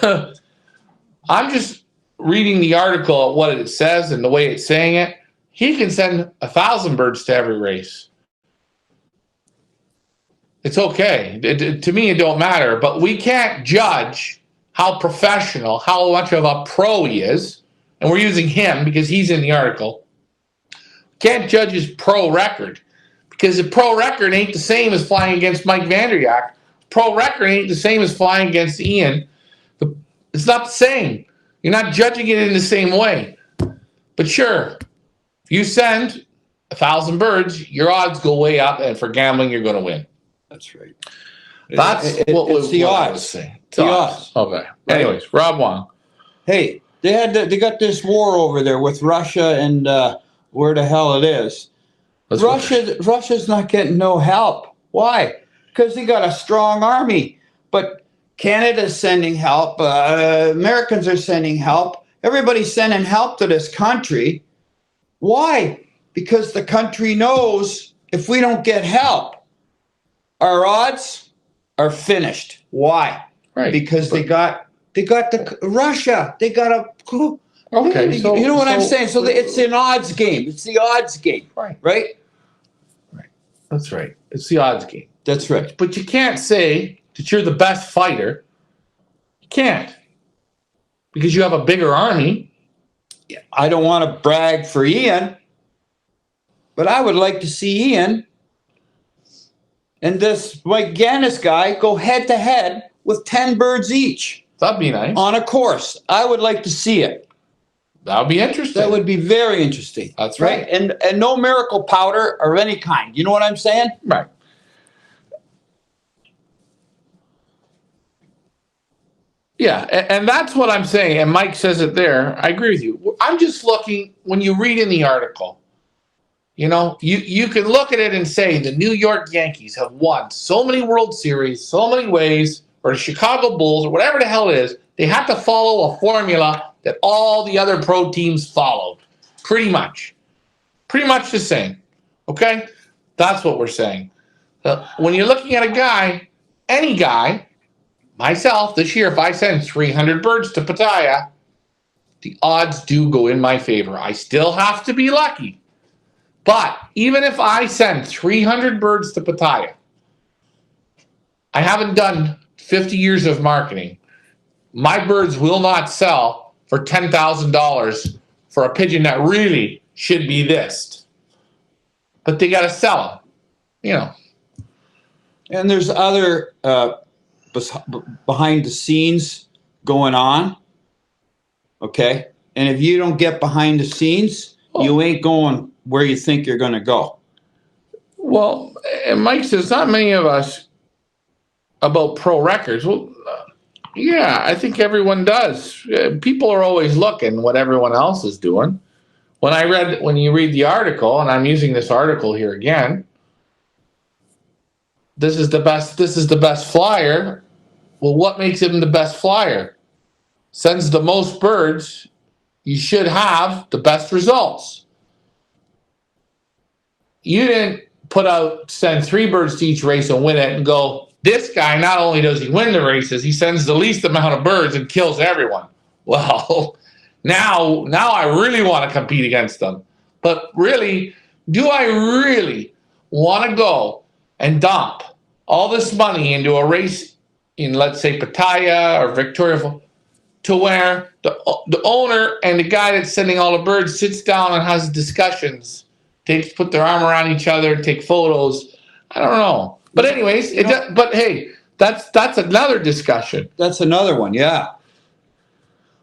I'm just reading the article, what it says and the way it's saying it. He can send 1,000 birds to every race. It's okay. To me, it don't matter. But we can't judge how professional, how much of a pro he is, and we're using him because he's in the article. Can't judge his pro record because the pro record ain't the same as flying against Mike Vanderyak. Pro record ain't the same as flying against Ian. It's not the same. You're not judging it in the same way. But sure, if you send 1,000 birds, your odds go way up, and for gambling, you're going to win. That's right. That's It's the odds. It's the odds. Okay. Anyways, Rob Wong. Hey, they got this war over there with Russia and where the hell it is. Russia's not getting no help. Why? Because they got a strong army. But Canada's sending help. Americans are sending help. Everybody's sending help to this country. Why? Because the country knows if we don't get help, our odds are finished. Why? Right. Because they got the Russia. They got a. Okay. So, you know what I'm saying? So it's an odds game. It's the odds game. Right. Right. Right. That's right. It's the odds game. That's right. But you can't say that you're the best fighter. You can't. Because you have a bigger army. I don't want to brag for Ian, but I would like to see Ian and this Mike Gannis guy go head to head with 10 birds each. That'd be nice. On a course. I would like to see it. That would be interesting. That would be very interesting. That's right. And no miracle powder of any kind. You know what I'm saying? Right. Yeah, and that's what I'm saying. And Mike says it there. I agree with you. I'm just looking, when you read in the article, you know, you can look at it and say the New York Yankees have won so many World Series, so many ways, or the Chicago Bulls, or whatever the hell it is. They have to follow a formula that all the other pro teams followed. Pretty much. Pretty much the same. Okay? That's what we're saying. When you're looking at a guy, any guy, myself, this year, if I send 300 birds to Pattaya, the odds do go in my favor. I still have to be lucky. But even if I send 300 birds to Pattaya, I haven't done 50 years of marketing. My birds will not sell for $10,000 for a pigeon that really should be this. But they got to sell them, you know. And there's other behind the scenes going on. Okay? And if you don't get behind the scenes, you ain't going where you think you're going to go. Well, and Mike says not many of us about pro records. Well, yeah, I think everyone does. People are always looking what everyone else is doing. When you read the article, and I'm using this article here again, this is the best flyer. Well, what makes him the best flyer? Sends the most birds, you should have the best results. You didn't send 3 birds to each race and win it and go, this guy, not only does he win the races, he sends the least amount of birds and kills everyone. Well, now I really want to compete against them. But really, do I really want to go and dump all this money into a race in, let's say, Pattaya or Victoria, to where the owner and the guy that's sending all the birds sits down and has discussions, put their arm around each other, take photos? I don't know. But anyways, but hey, that's another discussion. That's another one, yeah.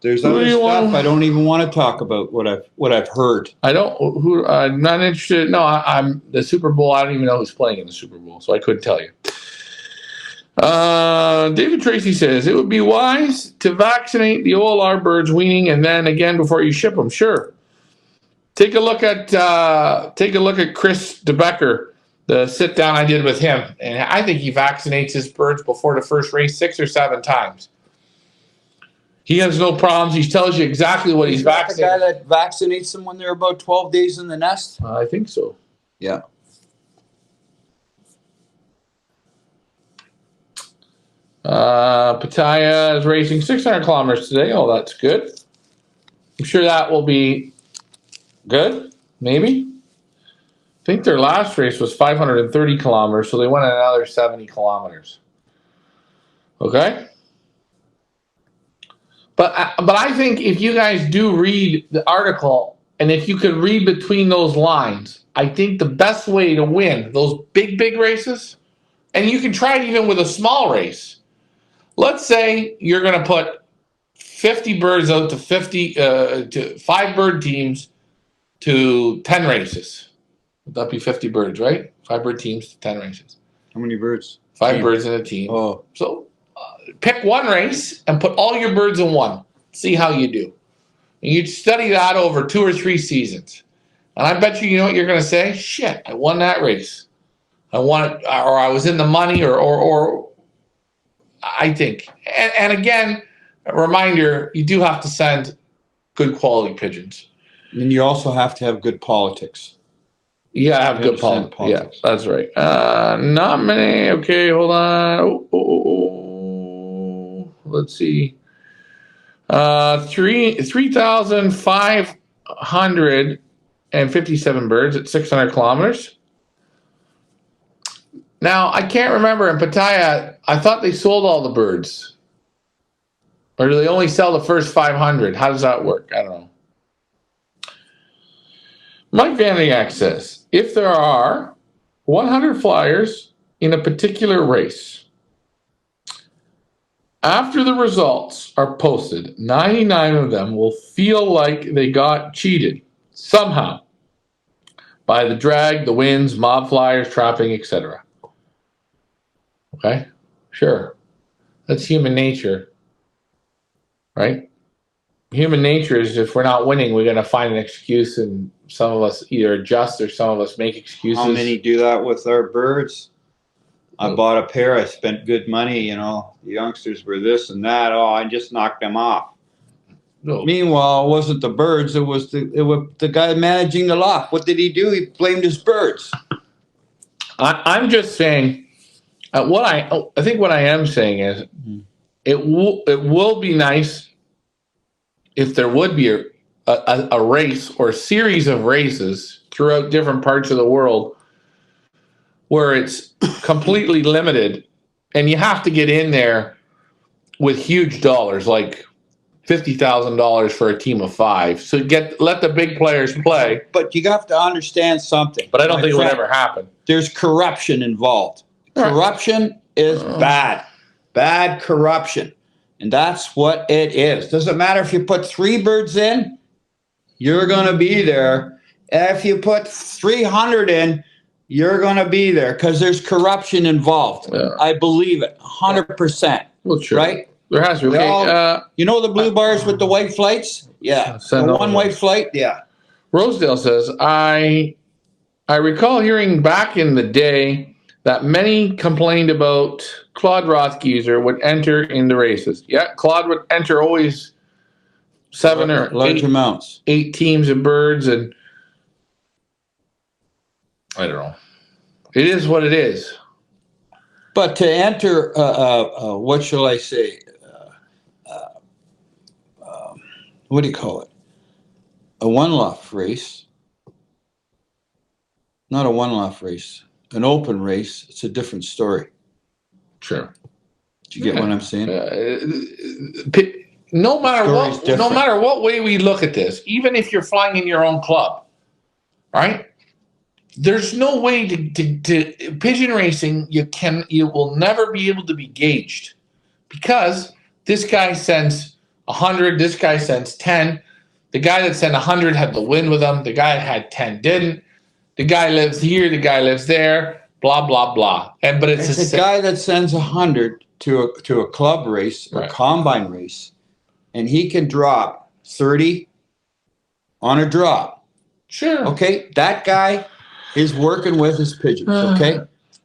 There's other stuff I don't even want to talk about. What I've heard. I'm not interested. No, I'm the Super Bowl. I don't even know who's playing in the Super Bowl, so I couldn't tell you. David Tracy says it would be wise to vaccinate the OLR birds weaning and then again before you ship them. Sure. Take a look at Chris DeBecker, the sit down I did with him, and I think he vaccinates his birds before the first race 6 or 7 times. He has no problems. He tells you exactly what he's vaccinating. The guy that vaccinates them when they're about 12 days in the nest? I think so. Yeah. Pattaya is racing 600 kilometers today. Oh, that's good. I'm sure that will be good. Maybe. think their last race was 530 kilometers, so they went another 70 kilometers. Okay? But I think if you guys do read the article, and if you could read between those lines, I think the best way to win those big races, and you can try it even with a small race. Let's say you're going to put 50 birds out to 5 bird teams to 10 races. Would that be 50 birds, right? 5 bird teams to 10 races. How many birds? 5 birds in a team. Oh. So pick one race and put all your birds in one. See how you do. And you study that over 2 or 3 seasons. And I bet you know what you're going to say? Shit, I won that race. I won it, or I was in the money, or I think. And again, a reminder, you do have to send good quality pigeons. And you also have to have good politics. Yeah, I have good politics. Yeah, that's right. Not many. Okay, hold on. Let's see. 3,557 birds at 600 kilometers. Now, I can't remember in Pattaya, I thought they sold all the birds. Or do they only sell the first 500? How does that work? I don't know. Mike Vandiak says, if there are 100 flyers in a particular race, after the results are posted, 99 of them will feel like they got cheated somehow by the drag, the winds, mob flyers, trapping, etc. Okay? Sure. That's human nature. Right? Human nature is if we're not winning, we're going to find an excuse, and some of us either adjust or some of us make excuses. How many do that with our birds? I bought a pair. I spent good money. You know, the youngsters were this and that. Oh, I just knocked them off. No. Meanwhile, it wasn't the birds. It was the guy managing the loft. What did he do? He blamed his birds. I'm just saying. I think what I am saying is, it will be nice if there would be a race or a series of races throughout different parts of the world where it's completely limited, and you have to get in there with huge dollars, like $50,000 for a team of 5. So let the big players play. But you have to understand something. But I don't think it would ever happen. There's corruption involved. Corruption is bad. Bad corruption. And that's what it is. Doesn't matter if you put 3 birds in, you're going to be there. If you put 300 in, you're going to be there because there's corruption involved. Yeah. I believe it, 100%. Well, sure. Right? There has to be. Okay, you know the blue bars with the white flights? Yeah. The one white flight? Yeah. Rosedale says, I recall hearing back in the day that many complained about Claude Rothgeeser would enter in the races. Yeah, Claude would enter always 7 or large amounts. 8 teams of birds, and I don't know. It is what it is. But to enter, what shall I say? What do you call it? A one-loft race. Not a one-loft race. An open race. It's a different story. Sure. Do you get what I'm saying? No matter what way we look at this, even if you're flying in your own club, right? There's no way to pigeon racing. You will never be able to be gauged because this guy sends 100. This guy sends 10. The guy that sent 100 had the wind with him. The guy that had 10 didn't. The guy lives here. The guy lives there. Blah blah blah. But it's the guy that sends 100 to a club race or combine race, and he can drop 30 on a drop. Sure. Okay, that guy is working with his pigeons, okay?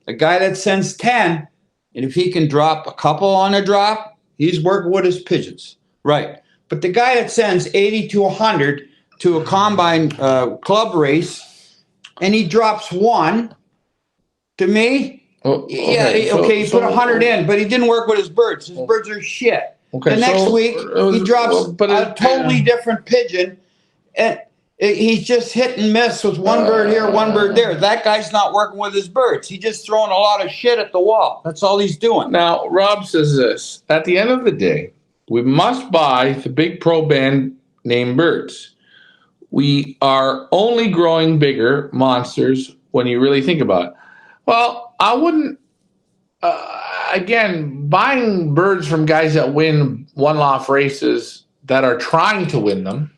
A guy that sends 10, and if he can drop a couple on a drop, he's working with his pigeons. Right. But the guy that sends 80 to 100 to a combine club race, and he drops 1, to me, he put 100 in, but he didn't work with his birds. His birds are shit. Okay, the next week, he drops a totally different pigeon, and He's just hit and miss with one bird here, one bird there. That guy's not working with his birds. He's just throwing a lot of shit at the wall. That's all he's doing. Now, Rob says this, at the end of the day, we must buy the big pro band name birds. We are only growing bigger monsters when you really think about it. Well, I wouldn't, again, buying birds from guys that win one-loft races that are trying to win them,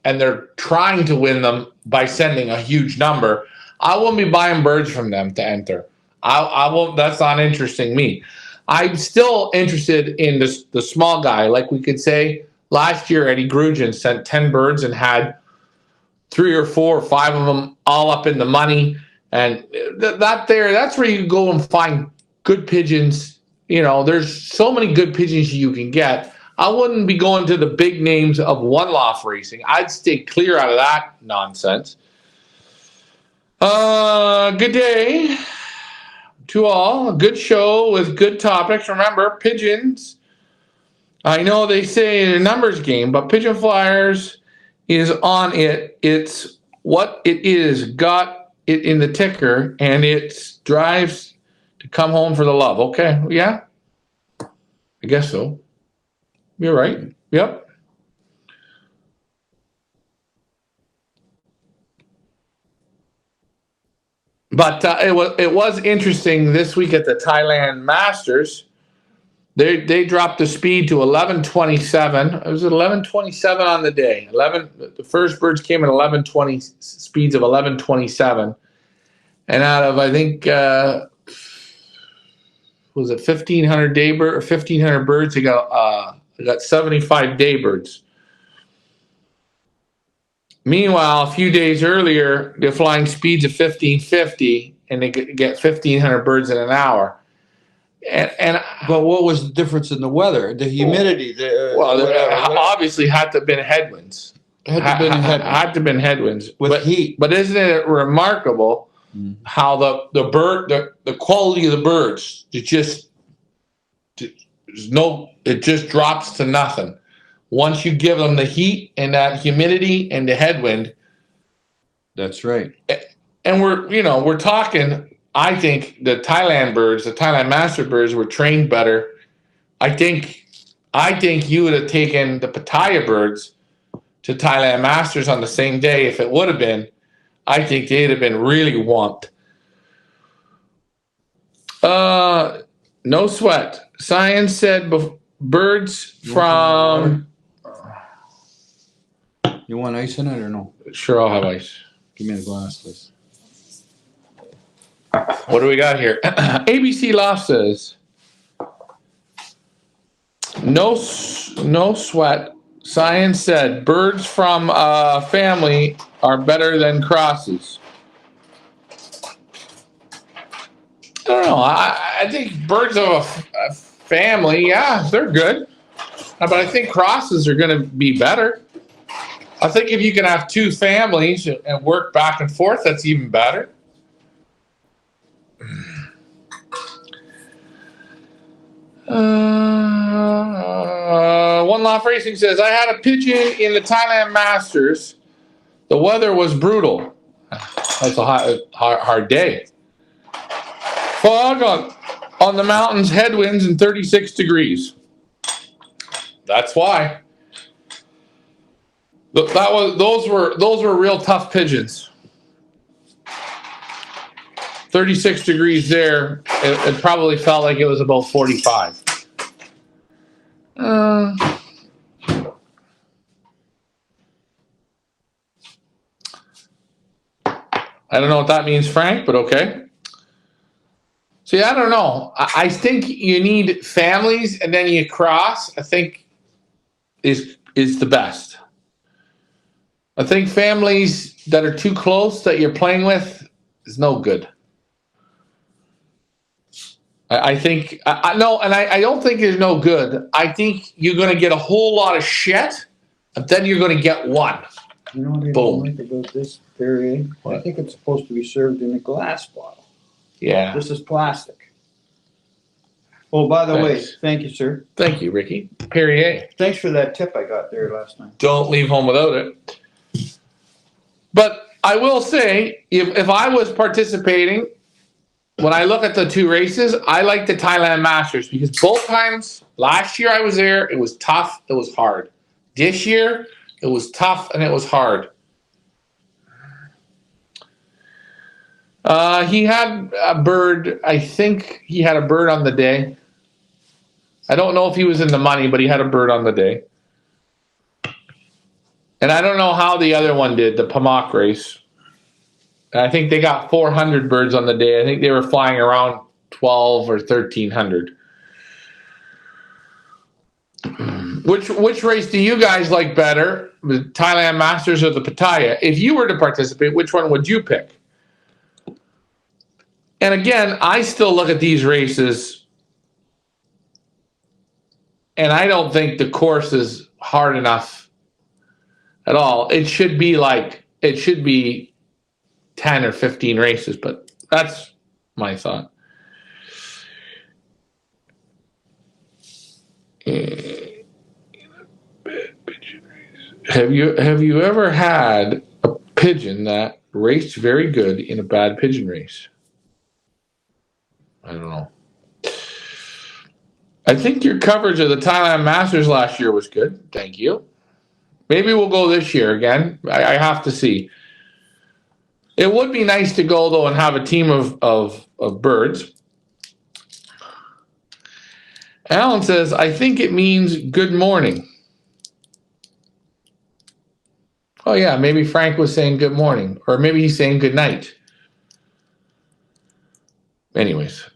and they're trying to win them by sending a huge number, I won't be buying birds from them to enter. I won't, that's not interesting me. I'm still interested in the small guy. Like we could say last year, Eddie Grugin sent 10 birds and had 3 or 4 or 5 of them all up in the money. And that's where you go and find good pigeons. You know, there's so many good pigeons you can get. I wouldn't be going to the big names of one-loft racing. I'd stay clear out of that nonsense. Good day to all. A good show with good topics. Remember, pigeons, I know they say a numbers game, but Pigeon Flyers is on it. It's what it is. Got it in the ticker, and it drives to come home for the love. Okay, yeah? I guess so. You're right. Yep. But it was interesting this week at the Thailand Masters. They dropped the speed to 11:27. It was 11:27 on the day. The first birds came at 11:20 speeds of 11:27, and out of I think was it 1,500 day bird or 1,500 birds? They got 75 day birds. Meanwhile, a few days earlier, they're flying speeds of 1,550, and they get 1,500 birds in an hour. But what was the difference in the weather? The humidity? Obviously had to have been headwinds. Had to have been headwinds with heat. But isn't it remarkable how the quality of the birds, it just drops to nothing. Once you give them the heat and that humidity and the headwind. That's right. And we're talking, I think the Thailand Master birds were trained better. I think you would have taken the Pattaya birds to Thailand Masters on the same day if it would have been. I think they'd have been really whomped. No sweat. Science said birds from... You want ice in it or no? Sure, I'll have ice. Give me the glass, please. What do we got here? ABC Loft says, no sweat. Science said birds from family are better than crosses. I don't know. I think birds of a family, yeah, they're good. But I think crosses are going to be better. I think if you can have 2 families and work back and forth, that's even better. One-loft Racing says, I had a pigeon in the Thailand Masters. The weather was brutal. That's a hard day. Fog on the mountains, headwinds, and 36 degrees. That's why. Those were real tough pigeons. 36 degrees there. It probably felt like it was about 45. I don't know what that means, Frank, but okay. See, I don't know. I think you need families and then you cross, I think is the best. I think families that are too close that you're playing with is no good. I think no, and I don't think there's no good. I think you're going to get a whole lot of shit, and then you're going to get one. You know what I don't like about this, Perrier? I think it's supposed to be served in a glass bottle. Yeah. This is plastic. Oh, by the way, thank you, sir. Thank you, Ricky. Perrier. Thanks for that tip I got there last night. Don't leave home without it. But I will say, if I was participating, when I look at the two races, I like the Thailand Masters because both times last year I was there, it was tough, it was hard. This year, it was tough and it was hard. He had a bird. I think he had a bird on the day. I don't know if he was in the money, but he had a bird on the day. And I don't know how the other one did, the Pamak race. And I think they got 400 birds on the day. I think they were flying around 12 or 1,300. Which race do you guys like better, the Thailand Masters or the Pattaya? If you were to participate, which one would you pick? And again, I still look at these races, and I don't think the course is hard enough at all. It should be 10 or 15 races, but that's my thought. Have you ever had a pigeon that raced very good in a bad pigeon race? I don't know. I think your coverage of the Thailand Masters last year was good. Thank you. Maybe we'll go this year again. I have to see. It would be nice to go, though, and have a team of birds. Alan says, I think it means good morning. Oh, yeah, maybe Frank was saying good morning. Or maybe he's saying good night. Anyways.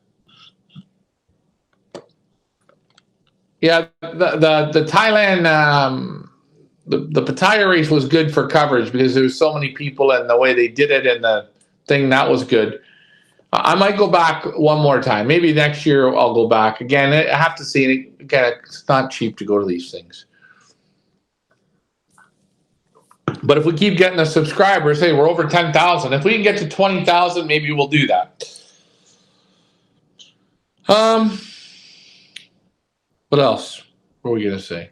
Yeah, the Thailand, the Pattaya race was good for coverage because there was so many people and the way they did it and the thing, that was good. I might go back one more time. Maybe next year I'll go back. Again, I have to see. Again, it's not cheap to go to these things. But if we keep getting the subscribers, hey, we're over 10,000. If we can get to 20,000, maybe we'll do that. What else? What were we going to say?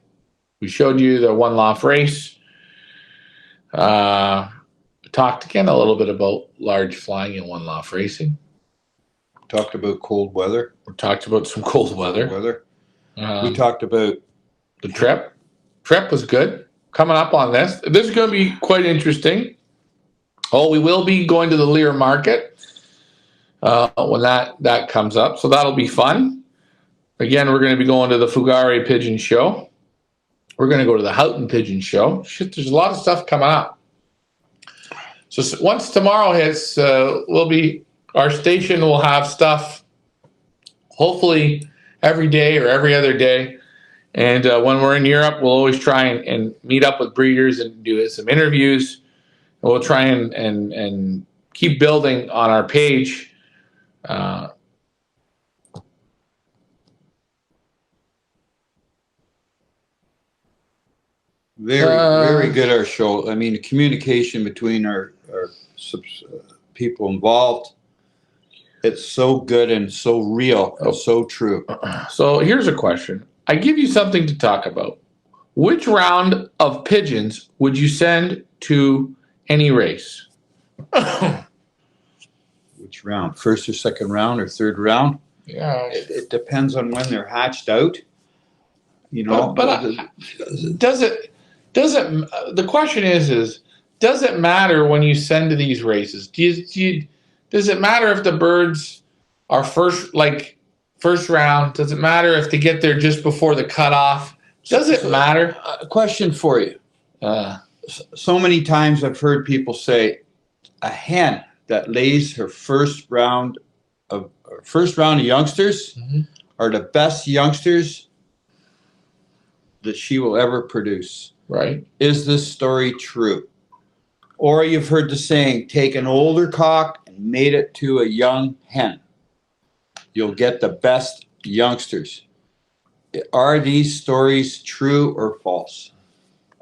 We showed you the One-loft race. Talked again a little bit about large flying and one-loft racing. Talked about cold weather. We talked about some cold weather. We talked about the trip. Trip was good. Coming up on this. This is going to be quite interesting. Oh, we will be going to the Lear Market when that comes up. So that'll be fun. Again, we're going to be going to the Fugare Pigeon Show. We're going to go to the Houghton Pigeon Show. Shit, there's a lot of stuff coming up. So once tomorrow hits, our station will have stuff hopefully every day or every other day. And when we're in Europe, we'll always try and meet up with breeders and do some interviews. And we'll try and keep building on our page. Very good, our show. I mean, the communication between our people involved, it's so good and so real and so true. So here's a question. I give you something to talk about. Which round of pigeons would you send to any race? Which round? First or second round or third round? Yeah. It depends on when they're hatched out. You know, the question is does it matter when you send to these races? Does it matter if the birds are first round? Does it matter if they get there just before the cutoff? Does it matter? A question for you. So many times I've heard people say a hen that lays her first round of youngsters are the best youngsters that she will ever produce. Right. Is this story true? Or you've heard the saying, take an older cock and mate it to a young hen. You'll get the best youngsters. Are these stories true or false?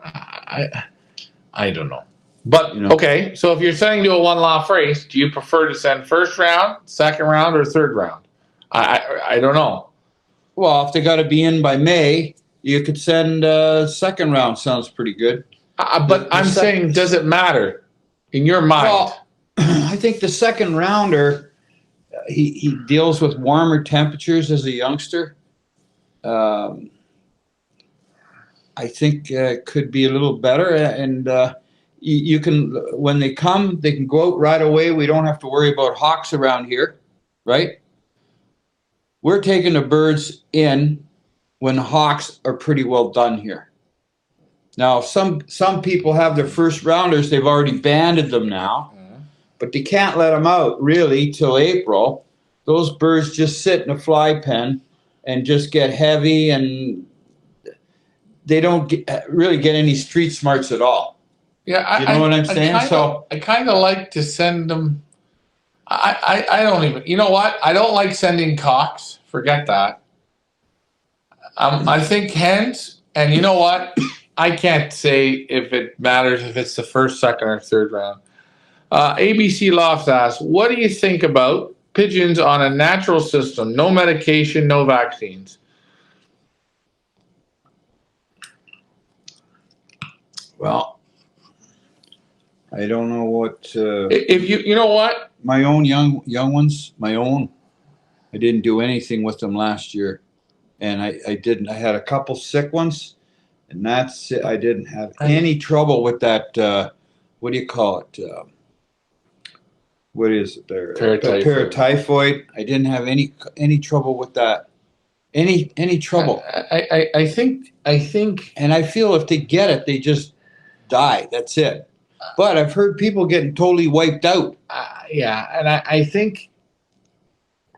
I don't know. But, okay, so if you're sending to a one-loft race, do you prefer to send first round, second round, or third round? I don't know. Well, if they got to be in by May, you could send second round. Sounds pretty good. But I'm saying, does it matter? in your mind? Well, I think the second rounder, he deals with warmer temperatures as a youngster. I think could be a little better, and you can, when they come, they can go out right away. We don't have to worry about hawks around here, right? We're taking the birds in when the hawks are pretty well done here. Now, some people have their first rounders, they've already banded them now, but they can't let them out really till April. Those birds just sit in a fly pen and just get heavy, and they don't really get any street smarts at all. Yeah, You know what I'm saying? I kind of like to send them. I don't even. You know what? I don't like sending cocks. Forget that. I think hens, and you know what? I can't say if it matters if it's the first, second, or third round. ABC Loft asks, what do you think about pigeons on a natural system? No medication, no vaccines. Well, I don't know what. If you know what? My own young ones, I didn't do anything with them last year, and I didn't. I had a couple sick ones, and that's it. I didn't have any trouble with that. What do you call it? What is it there? Paratyphoid. I didn't have any trouble with that. Any trouble. I think. And I feel if they get it, they just die. That's it. But I've heard people getting totally wiped out. Yeah, and I think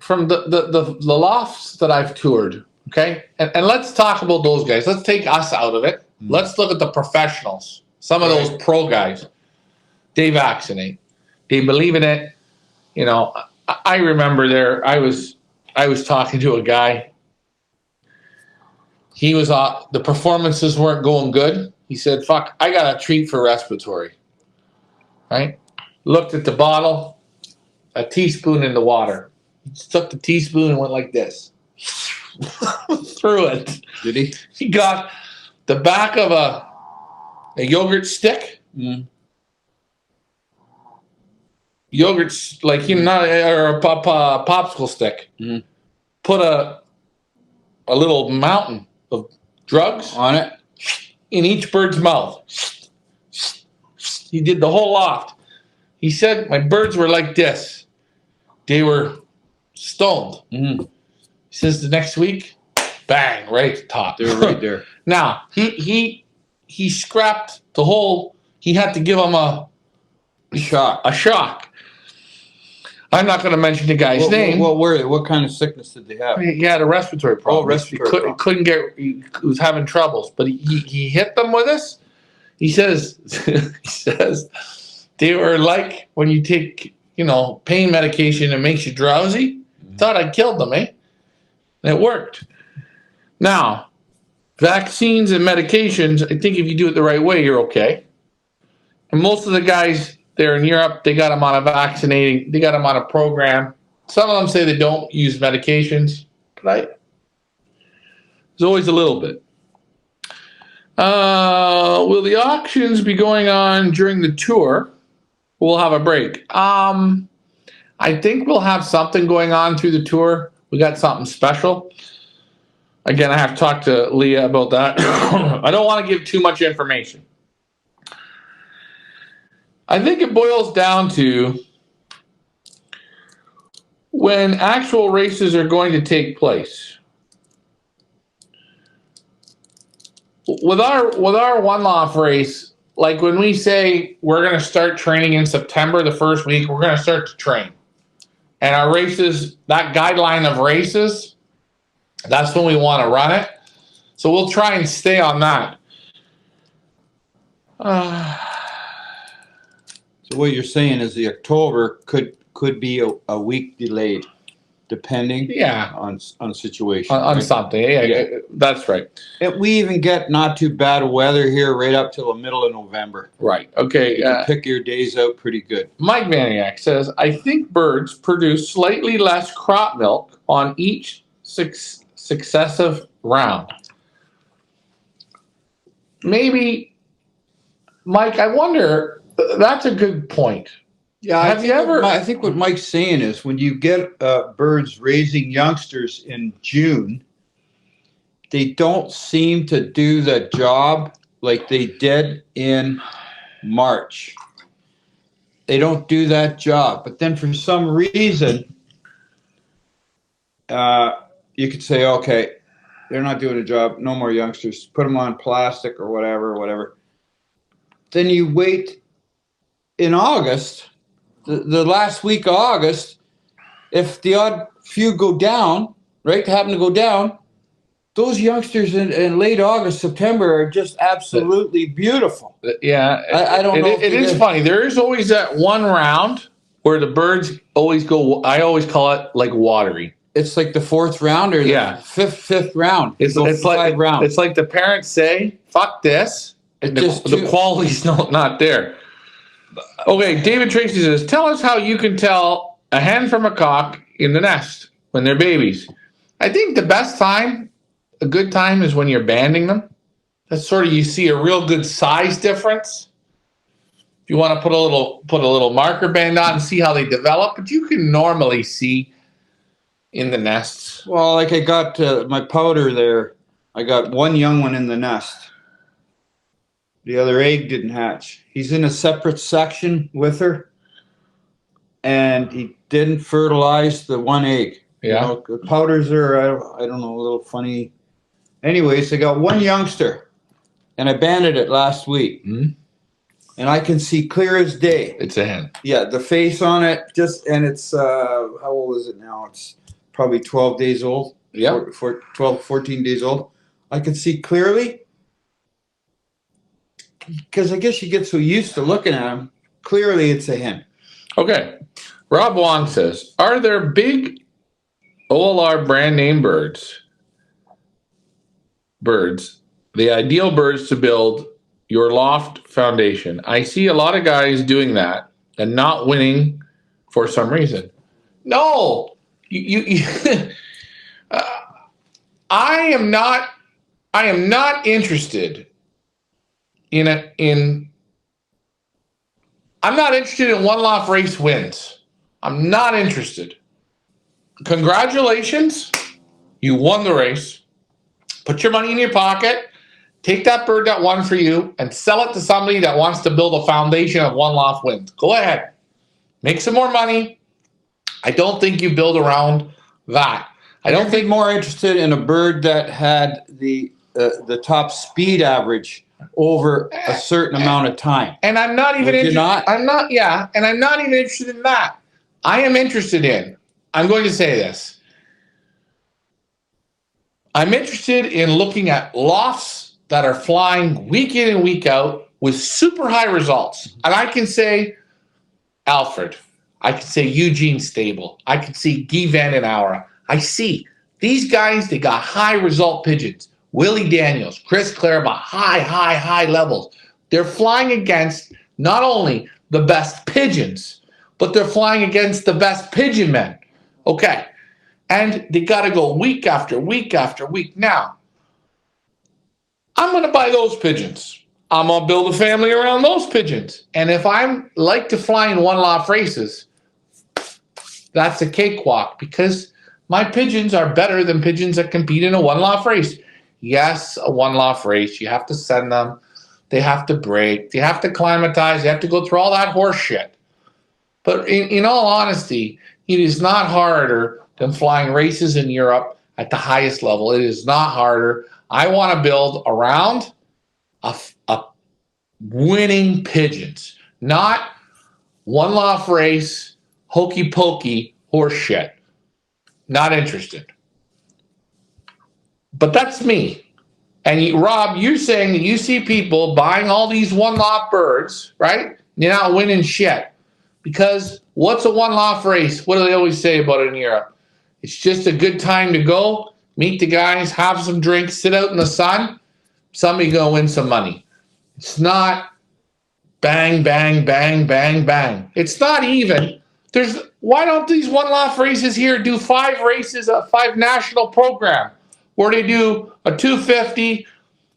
from the lofts that I've toured, okay, and let's talk about those guys. Let's take us out of it. Let's look at the professionals. Some of those pro guys, they vaccinate. They believe in it. You know, I remember I was talking to a guy. He was the performances weren't going good. He said, "Fuck, I got a treat for respiratory." Right? Looked at the bottle, a teaspoon in the water. He just took the teaspoon and went like this. Through it. Did he? He got the back of a yogurt stick. Yogurt, like, or a popsicle stick. Put a little mountain of drugs On it? in each bird's mouth. He did the whole loft. He said my birds were like this. They were stoned. He says the next week, bang, right at the top. They're right there. Now, he scrapped the whole, he had to give him a shock. I'm not going to mention the guy's name. What kind of sickness did they have? He had a respiratory problem. Respiratory problem. Couldn't get, he was having troubles, but he hit them with this. He says, they were like when you take, pain medication and makes you drowsy. Thought I killed them, eh? And it worked. Now, vaccines and medications, I think if you do it the right way, you're okay. And most of the guys there in Europe, they got them on they got them on a program. Some of them say they don't use medications, but there's always a little bit. Will the auctions be going on during the tour? We'll have a break. I think we'll have something going on through the tour. We got something special. Again, I have to talk to Leah about that. I don't want to give too much information. I think it boils down to when actual races are going to take place. With our one-loft race, like when we say we're going to start training in September, the first week, we're going to start to train. And our races, that guideline of races, that's when we want to run it. So we'll try and stay on that. So what you're saying is the October could be a week delayed, depending on situation. On something. Yeah, that's right. We even get not too bad weather here right up till the middle of November. Right. Okay. You can pick your days out pretty good. Mike Vaniak says, I think birds produce slightly less crop milk on each successive round. Maybe, Mike, I wonder That's a good point. Yeah, Have you ever- I think what Mike's saying is when you get birds raising youngsters in June, they don't seem to do the job like they did in March. They don't do that job. But then for some reason, you could say, okay, they're not doing a job. No more youngsters. Put them on plastic or whatever. Then you wait in August, the last week of August, if the odd few go down, right, happen to go down, those youngsters in late August, September are just absolutely beautiful. Yeah, I don't know. It is funny. There is always that one round where the birds always go. I always call it like watery. It's like the fourth round or the fifth round. It's like 5 rounds. It's like the parents say, "Fuck this." The quality's not there. Okay, David Tracy says, "Tell us how you can tell a hen from a cock in the nest when they're babies." I think the best time, a good time, is when you're banding them. That's sort of, you see a real good size difference. If you want to put a little marker band on and see how they develop, but you can normally see in the nests. Well, like I got my powder there. I got one young one in the nest. The other egg didn't hatch. He's in a separate section with her, and he didn't fertilize the one egg. Yeah. You know, the powders are, I don't know, a little funny. Anyways, I got one youngster, and I banded it last week. Mm-hmm. And I can see clear as day. It's a hen. Yeah, the face on it, and it's, how old is it now? It's probably 12 days old. Yeah. 14 days old. I can see clearly, because I guess you get so used to looking at them. Clearly, it's a hen. Okay. Rob Wong says, "Are there big OLR brand name birds, the ideal birds to build your loft foundation? I see a lot of guys doing that and not winning for some reason." No, I am not interested I'm not interested in one loft race wins. I'm not interested. Congratulations, you won the race. Put your money in your pocket. Take that bird that won for you and sell it to somebody that wants to build a foundation of one loft wins. Go ahead. Make some more money. I don't think you build around that. I don't think more interested in a bird that had the top speed average over a certain amount of time. And I'm not even interested. I'm not even interested in that. I am interested in, I'm going to say this. I'm interested in looking at lofts that are flying week in and week out with super high results. And I can say Alfred. I can say Eugene Stable. I can see Guy Vandenauer. I see these guys, they got high result pigeons. Willie Daniels, Chris Claremont, high levels. They're flying against not only the best pigeons, but they're flying against the best pigeon men. Okay. And they got to go week after week after week. Now, I'm going to buy those pigeons. I'm going to build a family around those pigeons. And if I like to fly in one loft races, that's a cakewalk because my pigeons are better than pigeons that compete in a one loft race. Yes, a one loft race. You have to send them. They have to break. They have to climatize. They have to go through all that horse shit. But in all honesty, it is not harder than flying races in Europe at the highest level. It is not harder. I want to build around a winning pigeons, not one loft race, hokey pokey horse shit. Not interested. But that's me. And Rob, you're saying that you see people buying all these one loft birds, right? You're not winning shit. Because what's a one loft race? What do they always say about it in Europe? It's just a good time to go, meet the guys, have some drinks, sit out in the sun. Somebody gonna win some money. It's not bang, bang, bang, bang, bang. It's not even. Why don't these one loft races here do 5 races, a 5 national program where they do a 250,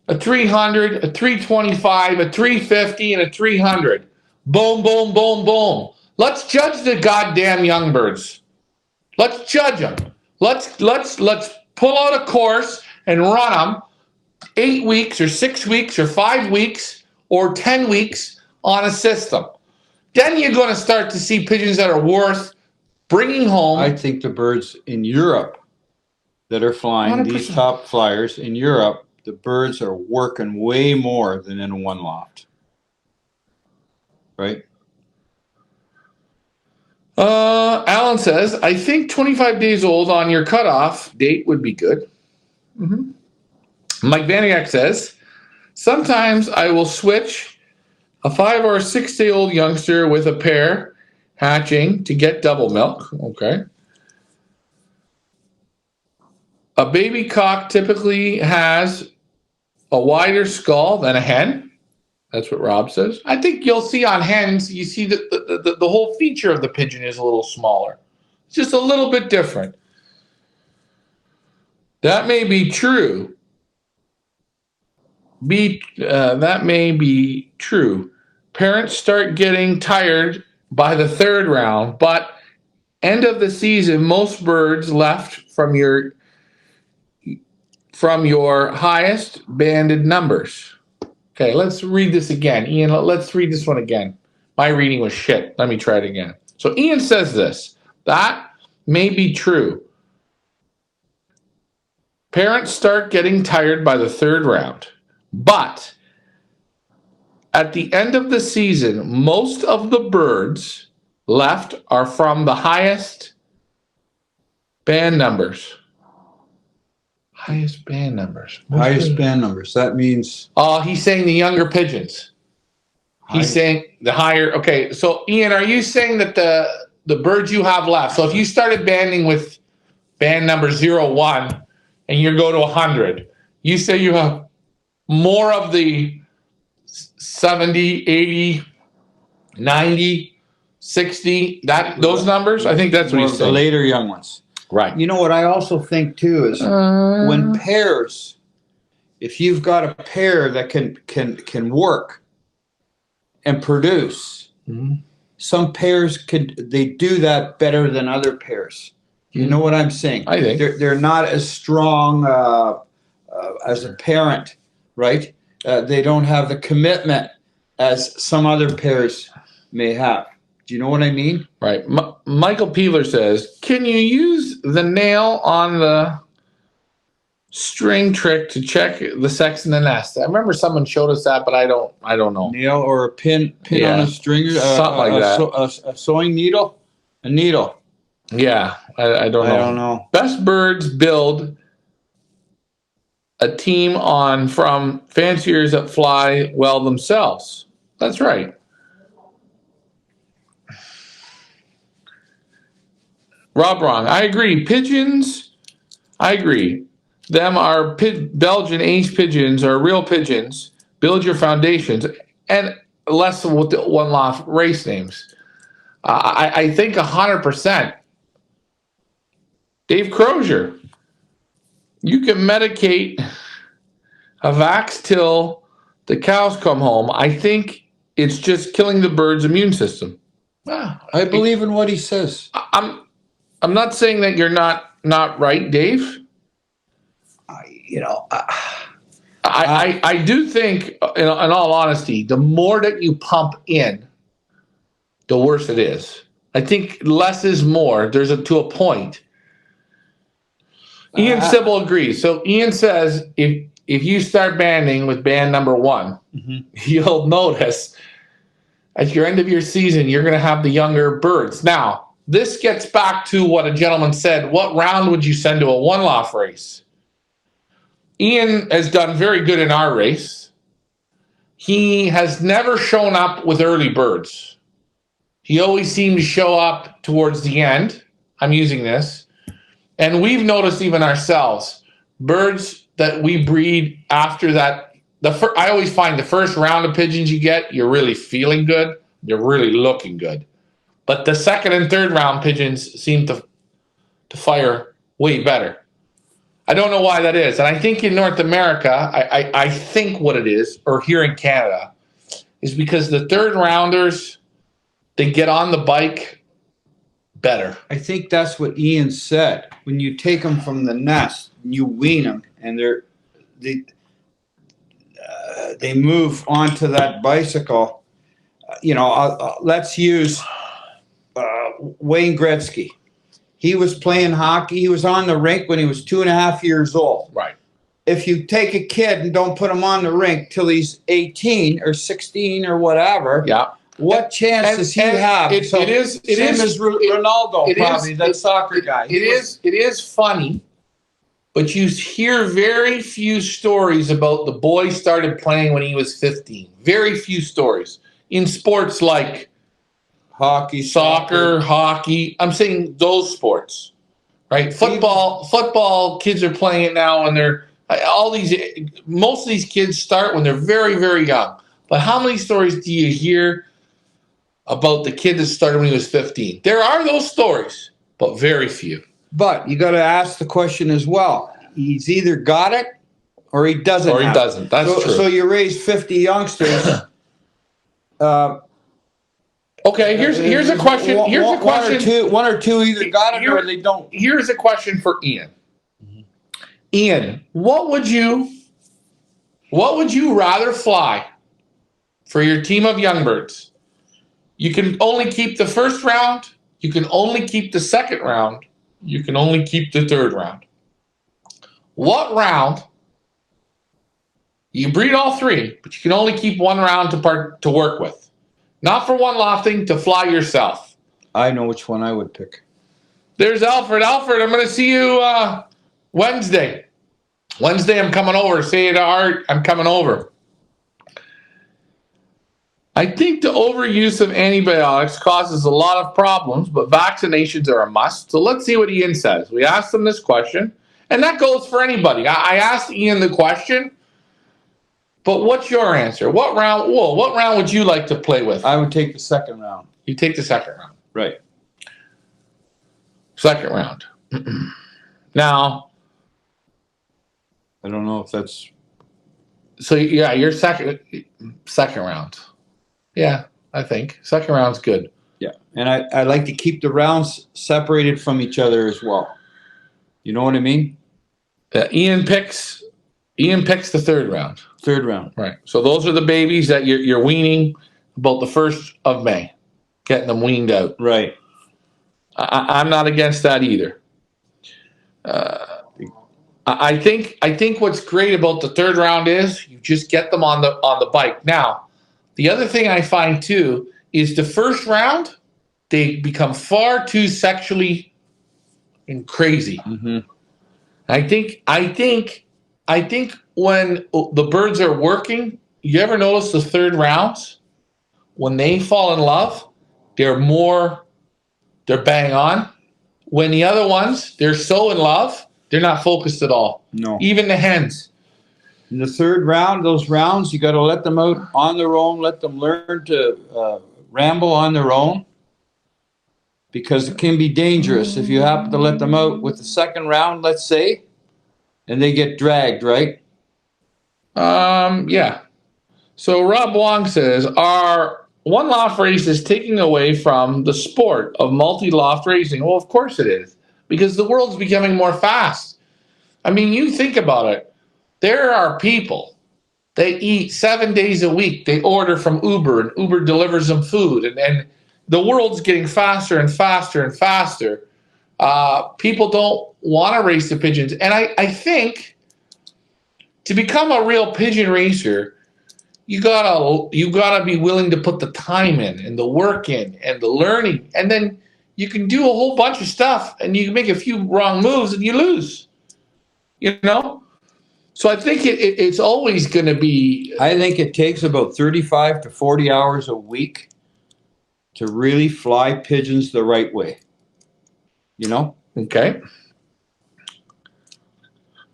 a 300, a 325, a 350, and a 300. Boom, boom, boom, boom. Let's judge the goddamn young birds. Let's judge them. Let's pull out a course and run them 8 weeks or 6 weeks or 5 weeks or 10 weeks on a system. Then you're going to start to see pigeons that are worth bringing home. I think the birds in Europe that are flying, 100%. these top flyers in Europe, the birds are working way more than in a one loft. Right? Alan says, I think 25 days old on your cutoff date would be good. Mm-hmm. Mike Vaniak says, sometimes I will switch a 5 or 6 day old youngster with a pair hatching to get double milk. Okay. A baby cock typically has a wider skull than a hen. That's what Rob says. I think you'll see on hens, you see the whole feature of the pigeon is a little smaller. It's just a little bit different. That may be true. That may be true. Parents start getting tired by the 3rd round, but end of the season, most birds left from your highest banded numbers. Okay, let's read this again. Ian, let's read this one again. My reading was shit. Let me try it again. So Ian says this. That may be true. Parents start getting tired by the 3rd round. But at the end of the season, most of the birds left are from the highest band numbers. Highest band numbers. Highest band numbers. That means. He's saying the younger pigeons. He's saying the higher. Okay, so Ian, are you saying that the birds you have left? So if you started banding with band number 01 and you go to 100, you say you have more of the 70, 80, 90, 60, those numbers? I think that's what he's saying. The later young ones. Right. You know what I also think too is when pairs, if you've got a pair that can work and produce, some pairs they do that better than other pairs. You know what I'm saying? I think they're not as strong as a parent, right? They don't have the commitment as some other pairs may have. Do you know what I mean? Right. Michael Peeler says, can you use the nail on the string trick to check the sex in the nest? I remember someone showed us that, but I don't know. Nail or a pin on a stringer, something like that. A sewing needle, a needle. Yeah, I don't know. I don't know. Best birds build a team from fanciers that fly well themselves. That's right. Rob Wrong. I agree. Pigeons, I agree. Them are Belgian ace pigeons or real pigeons. Build your foundations. And less with the one-loft race names. I think 100%. Dave Crozier. You can medicate a vax till the cows come home. I think it's just killing the bird's immune system. I believe in what he says. I'm not saying that you're not right, Dave. I do think, in all honesty, the more that you pump in, the worse it is. I think less is more. There's to a point. Ian Sybil agrees. So Ian says if you start banding with band number 1, you'll notice at your end of your season, you're going to have the younger birds. Now, this gets back to what a gentleman said. What round would you send to a one-loft race? Ian has done very good in our race. He has never shown up with early birds. He always seemed to show up towards the end. I'm using this. And we've noticed even ourselves, birds that we breed after that. I always find the first round of pigeons you get, you're really feeling good. You're really looking good. But the second and third round pigeons seem to fire way better. I don't know why that is. And I think in North America, I think what it is, or here in Canada, is because the third rounders they get on the bike better. I think that's what Ian said. When you take them from the nest, you wean them, and they move onto that bicycle. Let's use Wayne Gretzky. He was playing hockey. He was on the rink when he was 2.5 years old. Right. If you take a kid and don't put him on the rink till he's 18 or 16 or whatever, Yeah. what chance does he have? It is same as Ronaldo, probably that soccer guy. It is funny, but you hear very few stories about the boy started playing when he was 15. Very few stories in sports like hockey, soccer, hockey. I'm saying those sports, right? Football. Kids are playing it now, and most of these kids start when they're very, very young. But how many stories do you hear about the kid that started when he was 15? There are those stories, but very few. But you got to ask the question as well. He's either got it or he doesn't. Or he doesn't. That's true. So you raise 50 youngsters. Okay, here's a question. One or two either got it or they don't. Here's a question for Ian. Ian, what would you rather fly for your team of young birds? You can only keep the first round. You can only keep the second round. You can only keep the third round. What round? You breed all three, but you can only keep one round to work with. Not for one-lofting, to fly yourself. I know which one I would pick. There's Alfred. Alfred, I'm going to see you Wednesday. Wednesday, I'm coming over. Say to Art, I'm coming over. I think the overuse of antibiotics causes a lot of problems, but vaccinations are a must. So let's see what Ian says. We asked him this question, and that goes for anybody. I asked Ian the question, but what's your answer? What round would you like to play with? I would take the second round. You take the second round. Right. Second round. Now, I don't know if that's... So, yeah, your second round. Yeah, I think. Second round's good. Yeah, and I like to keep the rounds separated from each other as well. You know what I mean? Ian picks the third round. Third round. Right. So those are the babies that you're weaning about the 1st of May, getting them weaned out. Right. I'm not against that either. I think what's great about the third round is you just get them on the bike. Now, the other thing I find too is the first round they become far too sexually and crazy. Mm-hmm. I think when the birds are working, you ever notice the third rounds when they fall in love, they're bang on. When the other ones, they're so in love, they're not focused at all. No. Even the hens. In the third round, those rounds, you got to let them out on their own, let them learn to ramble on their own, because it can be dangerous if you happen to let them out with the second round, let's say, and they get dragged, right? Yeah. So Rob Wong says, are one-loft races taking away from the sport of multi-loft racing? Well, of course it is, because the world's becoming more fast. I mean, you think about it. There are people, they eat 7 days a week. They order from Uber, and Uber delivers them food. And the world's getting faster and faster and faster. People don't want to race the pigeons. And I think to become a real pigeon racer, you gotta be willing to put the time in and the work in and the learning. And then you can do a whole bunch of stuff and you can make a few wrong moves and you lose. You know? So I think it's always going to be... I think it takes about 35 to 40 hours a week to really fly pigeons the right way. You know? Okay.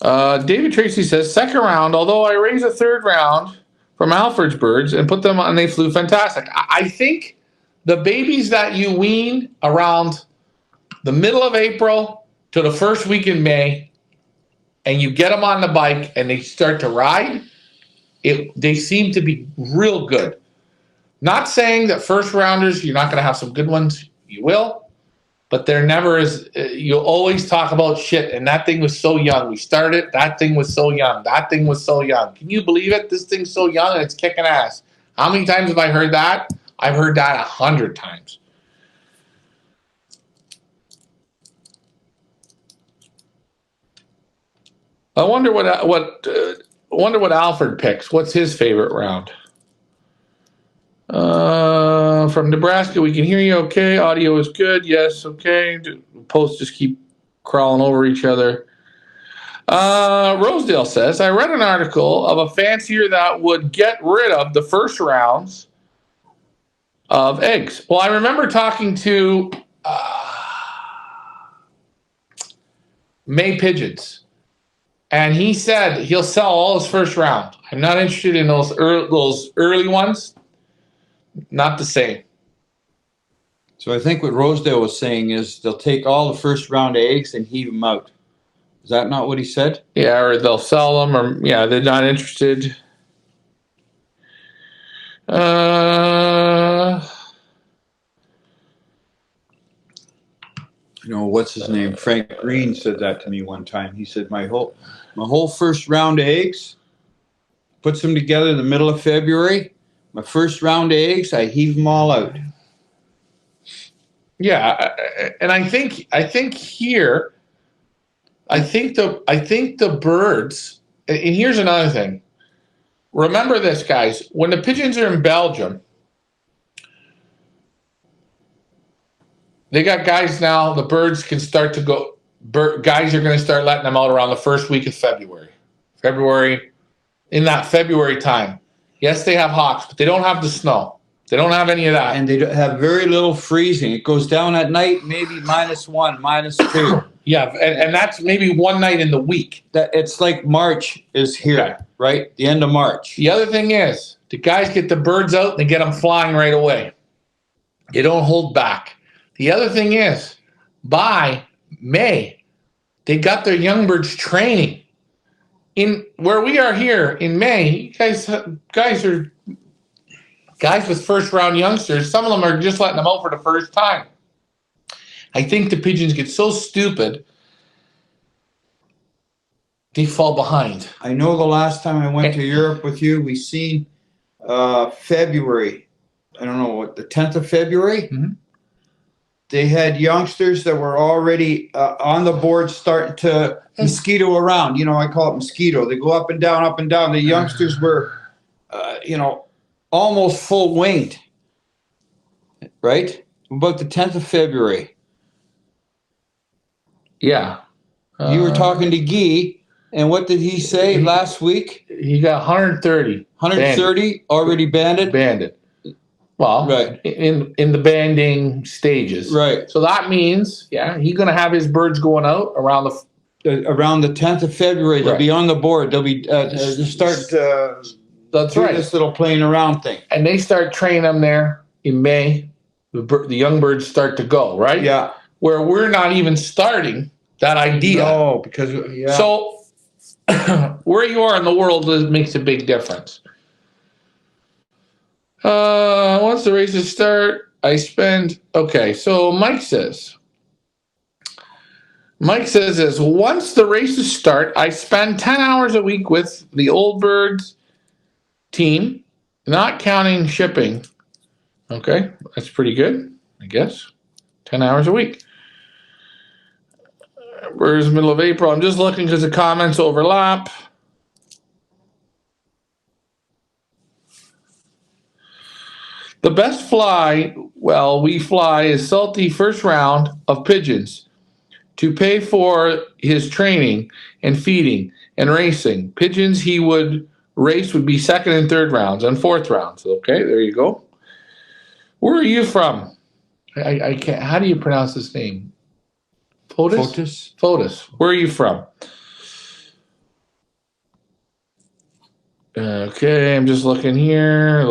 David Tracy says, second round, although I raise a third round from Alfred's birds and put them on, they flew fantastic. I think the babies that you wean around the middle of April to the first week in May, and you get them on the bike and they start to ride, they seem to be real good. Not saying that first rounders, you're not going to have some good ones. You will. But there never is. You'll always talk about shit. And that thing was so young. We started. That thing was so young. That thing was so young. Can you believe it? This thing's so young and it's kicking ass. How many times have I heard that? I've heard that 100 times. I wonder what Alfred picks. What's his favorite round? From Nebraska, we can hear you okay. Audio is good. Yes, okay. Posts just keep crawling over each other. Rosedale says, I read an article of a fancier that would get rid of the first rounds of eggs. Well, I remember talking to May Pigeons, and he said he'll sell all his first round. I'm not interested in those early ones. Not the same. So I think what Rosedale was saying is they'll take all the first round eggs and heave them out. Is that not what he said? Yeah, or they'll sell them, or yeah, they're not interested. What's his name? Frank Green said that to me one time. He said my whole first round of eggs, puts them together in the middle of February. My first round of eggs, I heave them all out. Yeah, and I think here, I think the birds. And here's another thing. Remember this, guys. When the pigeons are in Belgium, they got guys now. The birds can start to go. Guys are going to start letting them out around the first week of February. In that February time. Yes, they have hawks, but they don't have the snow. They don't have any of that. And they have very little freezing. It goes down at night, maybe -1, -2. Yeah, and that's maybe one night in the week. It's like March is here, Okay. right? The end of March. The other thing is, the guys get the birds out and they get them flying right away. They don't hold back. The other thing is, by May, they got their young birds training. In where we are here in May, you guys are guys with first round youngsters. Some of them are just letting them out for the first time. I think the pigeons get so stupid, they fall behind. I know the last time I went to Europe with you, we seen February. I don't know what, the 10th of February. Mm-hmm. They had youngsters that were already on the board starting to mosquito around. I call it mosquito. They go up and down, up and down. The youngsters were, almost full winged, right? About the 10th of February. Yeah. You were talking to Guy, and what did he say last week? He got 130. 130 already banded? Banded. Well, right. in the banding stages. Right. So that means, he's going to have his birds going out around the 10th of February. They'll be on the board. They'll be start that's do right. This little playing around thing. And they start training them there in May. The young birds start to go, right? Yeah. Where we're not even starting that idea. No, because So where you are in the world makes a big difference. Once the races start, okay, so Mike says this, once the races start, I spend 10 hours a week with the old birds team, not counting shipping. Okay, that's pretty good, I guess. 10 hours a week. Where's middle of April? I'm just looking because the comments overlap. The best fly, we fly is salty first round of pigeons to pay for his training and feeding and racing. Pigeons he would race would be second and third rounds and fourth rounds. Okay, there you go. Where are you from? I can't. How do you pronounce this name? Fotis? Fotis. Where are you from? Okay, I'm just looking here.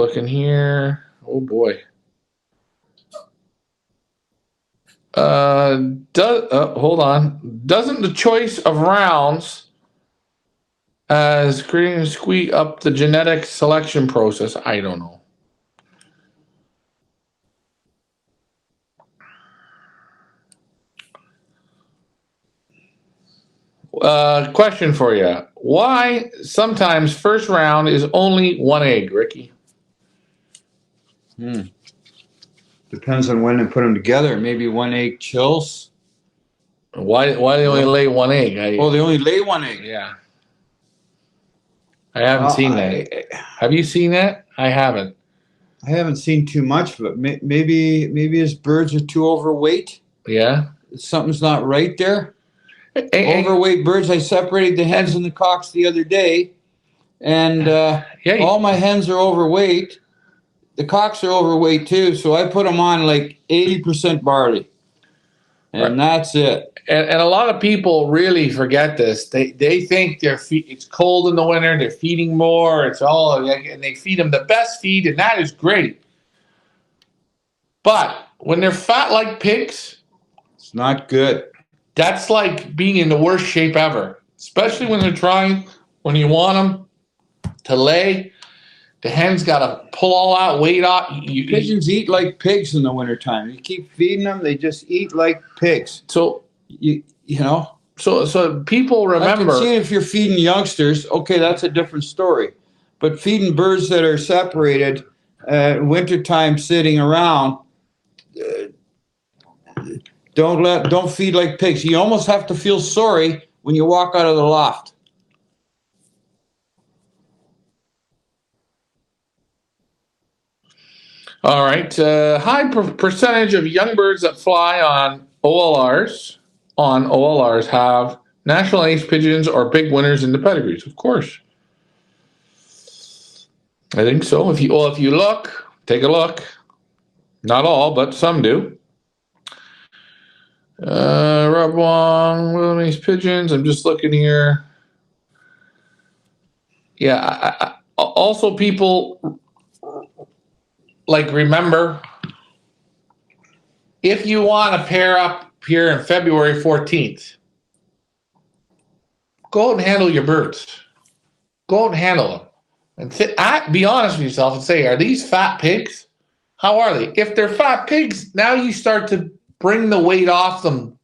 Oh boy. Hold on. Doesn't the choice of rounds as creating squeak up the genetic selection process? I don't know. Question for you. Why sometimes first round is only one egg, Ricky? Depends on when they put them together. Maybe one egg chills. Why they only lay one egg? They only lay one egg. Yeah. I haven't seen that. Have you seen that? I haven't. I haven't seen too much of it. Maybe his birds are too overweight. Yeah. Something's not right there. Hey, Overweight birds. I separated the hens and the cocks the other day, and all my hens are overweight. The cocks are overweight too, so I put them on like 80% barley, and that's it. And a lot of people really forget this. They think it's cold in the winter. They're feeding more. It's all, and they feed them the best feed, and that is great. But when they're fat like pigs, it's not good. That's like being in the worst shape ever, especially when they're trying. When you want them to lay, the hen's got to pull all that weight off. Pigeons eat like pigs in the wintertime. You keep feeding them, they just eat like pigs. So you know. So people remember. I can see if you're feeding youngsters, okay, that's a different story. But feeding birds that are separated, wintertime sitting around, don't feed like pigs. You almost have to feel sorry when you walk out of the loft. All right. High percentage of young birds that fly on OLRs have national ace pigeons or big winners in the pedigrees. Of course. I think so. If you look, take a look. Not all, but some do. Rob Wong, William Ace pigeons. I'm just looking here. Yeah. Also, people remember, if you want to pair up here in February 14th, go out and handle your birds. Go out and handle them. And be honest with yourself and say, are these fat pigs? How are they? If they're fat pigs, now you start to bring the weight off them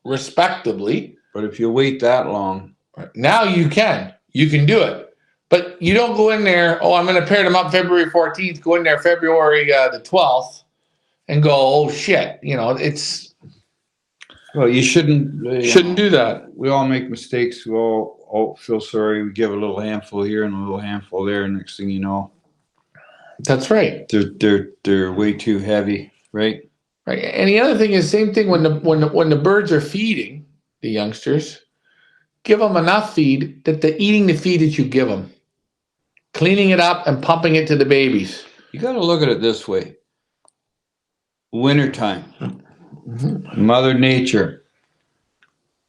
respectably. But if you wait that long. Now you can do it. But you don't go in there, I'm going to pair them up February 14th, go in there February the 12th and go, oh, shit. It's... Well, you shouldn't do that. We all make mistakes. We all feel sorry. We give a little handful here and a little handful there. And next thing you know. That's right. They're way too heavy, right? Right. And the other thing is same thing when the birds are feeding, the youngsters, give them enough feed that they're eating the feed that you give them. Cleaning it up and pumping it to the babies. You got to look at it this way. Wintertime. Mm-hmm. Mother Nature.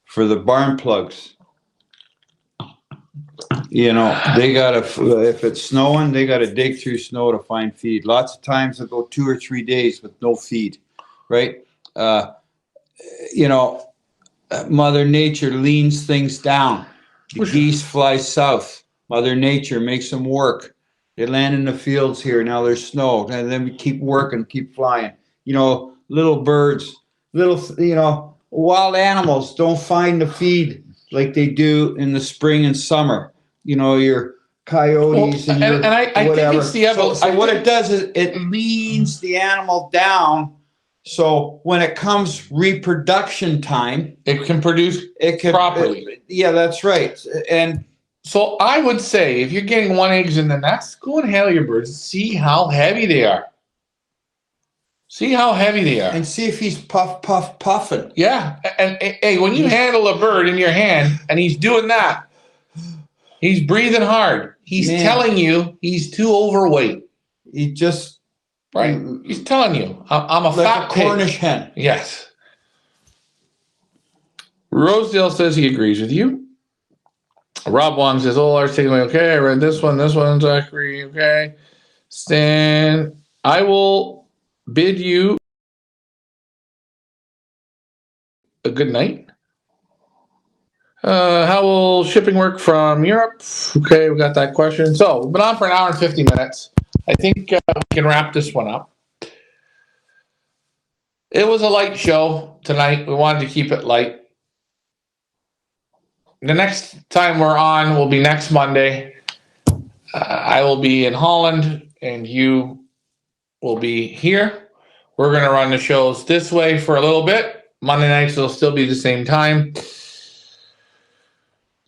For the barn plugs. They got to, if it's snowing, they got to dig through snow to find feed. Lots of times they'll go 2 or 3 days with no feed, right? Mother Nature leans things down. The geese fly south. Mother Nature makes them work. They land in the fields here. Now there's snow. And then we keep working, keep flying. Little birds, wild animals don't find the feed like they do in the spring and summer. Your coyotes and I whatever. think it's the evolution. So what it does is it leans the animal down. So when it comes reproduction time, it can produce properly. Yeah, that's right. And so I would say if you're getting 1 eggs in the nest, go and handle your birds and see how heavy they are. And see if he's puffing. Yeah. And hey, when you handle a bird in your hand and he's doing that, he's breathing hard. He's telling you he's too overweight. He just... Right. He's telling you, I'm a fat pig. Cornish hen. Yes. Rosedale says he agrees with you. Rob Wong says, OLR signaling, okay, I read this one, Zachary, okay. Stan, I will bid you a good night. How will shipping work from Europe? Okay, we got that question. So, we've been on for an hour and 50 minutes. I think we can wrap this one up. It was a light show tonight. We wanted to keep it light. the next time we're on will be next Monday. I will be in Holland and you will be here. We're going to run the shows this way for a little bit. Monday nights will still be the same time.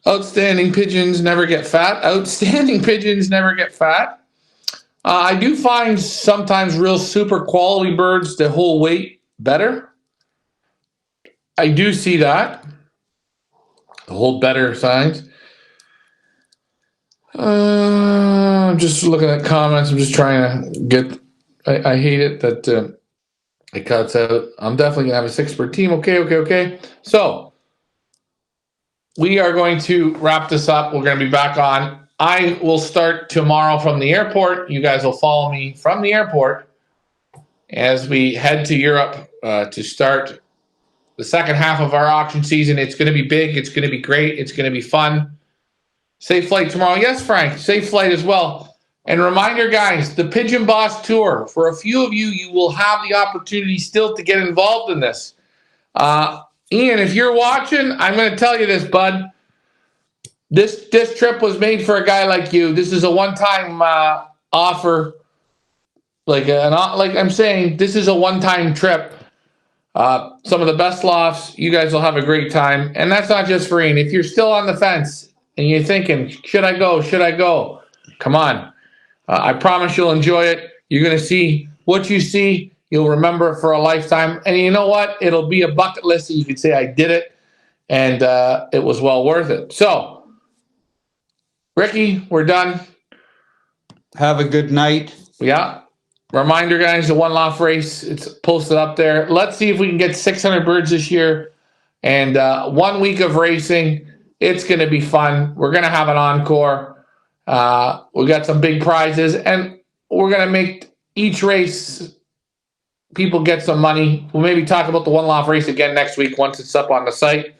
Outstanding pigeons never get fat. Outstanding pigeons never get fat. I do find sometimes real super quality birds that hold weight better. I do see that. Hold better signs. I'm just looking at comments. I'm just trying to get. I hate it that it cuts out. I'm definitely gonna have a 6-bird team. Okay. So we are going to wrap this up. We're gonna be back on. I will start tomorrow from the airport. You guys will follow me from the airport as we head to Europe to start the second half of our auction season. It's going to be big. It's going to be great. It's going to be fun. Safe flight tomorrow. Yes, Frank, safe flight as well. And reminder, guys, the Pigeon Boss Tour. For a few of you, you will have the opportunity still to get involved in this. Ian, if you're watching, I'm going to tell you this, bud. This trip was made for a guy like you. This is a one-time offer. Like I'm saying, this is a one-time trip. Some of the best lofts. You guys will have a great time. And that's not just for Ian. If you're still on the fence and you're thinking, should I go? Should I go? Come on. I promise you'll enjoy it. You're going to see what you see. You'll remember it for a lifetime. And you know what? It'll be a bucket list that you could say, I did it. And it was well worth it. So, Ricky, we're done. Have a good night. Yeah. Reminder, guys, the One-loft race, it's posted up there. Let's see if we can get 600 birds this year. And 1 week of racing. It's going to be fun. We're going to have an encore. We got some big prizes. And we're going to make each race, people get some money. We'll maybe talk about the One-loft race again next week once it's up on the site.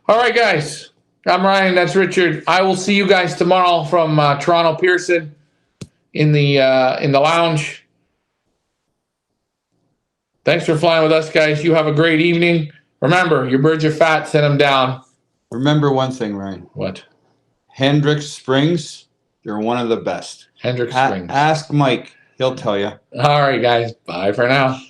All right, guys. I'm Ryan. That's Richard. I will see you guys tomorrow from Toronto Pearson in the lounge. Thanks for flying with us, guys. You have a great evening. Remember, your birds are fat. Send them down. Remember one thing, Ryan. What? Hendricks Springs, they're one of the best. Hendricks Springs. Ask Mike. He'll tell you. All right, guys. Bye for now.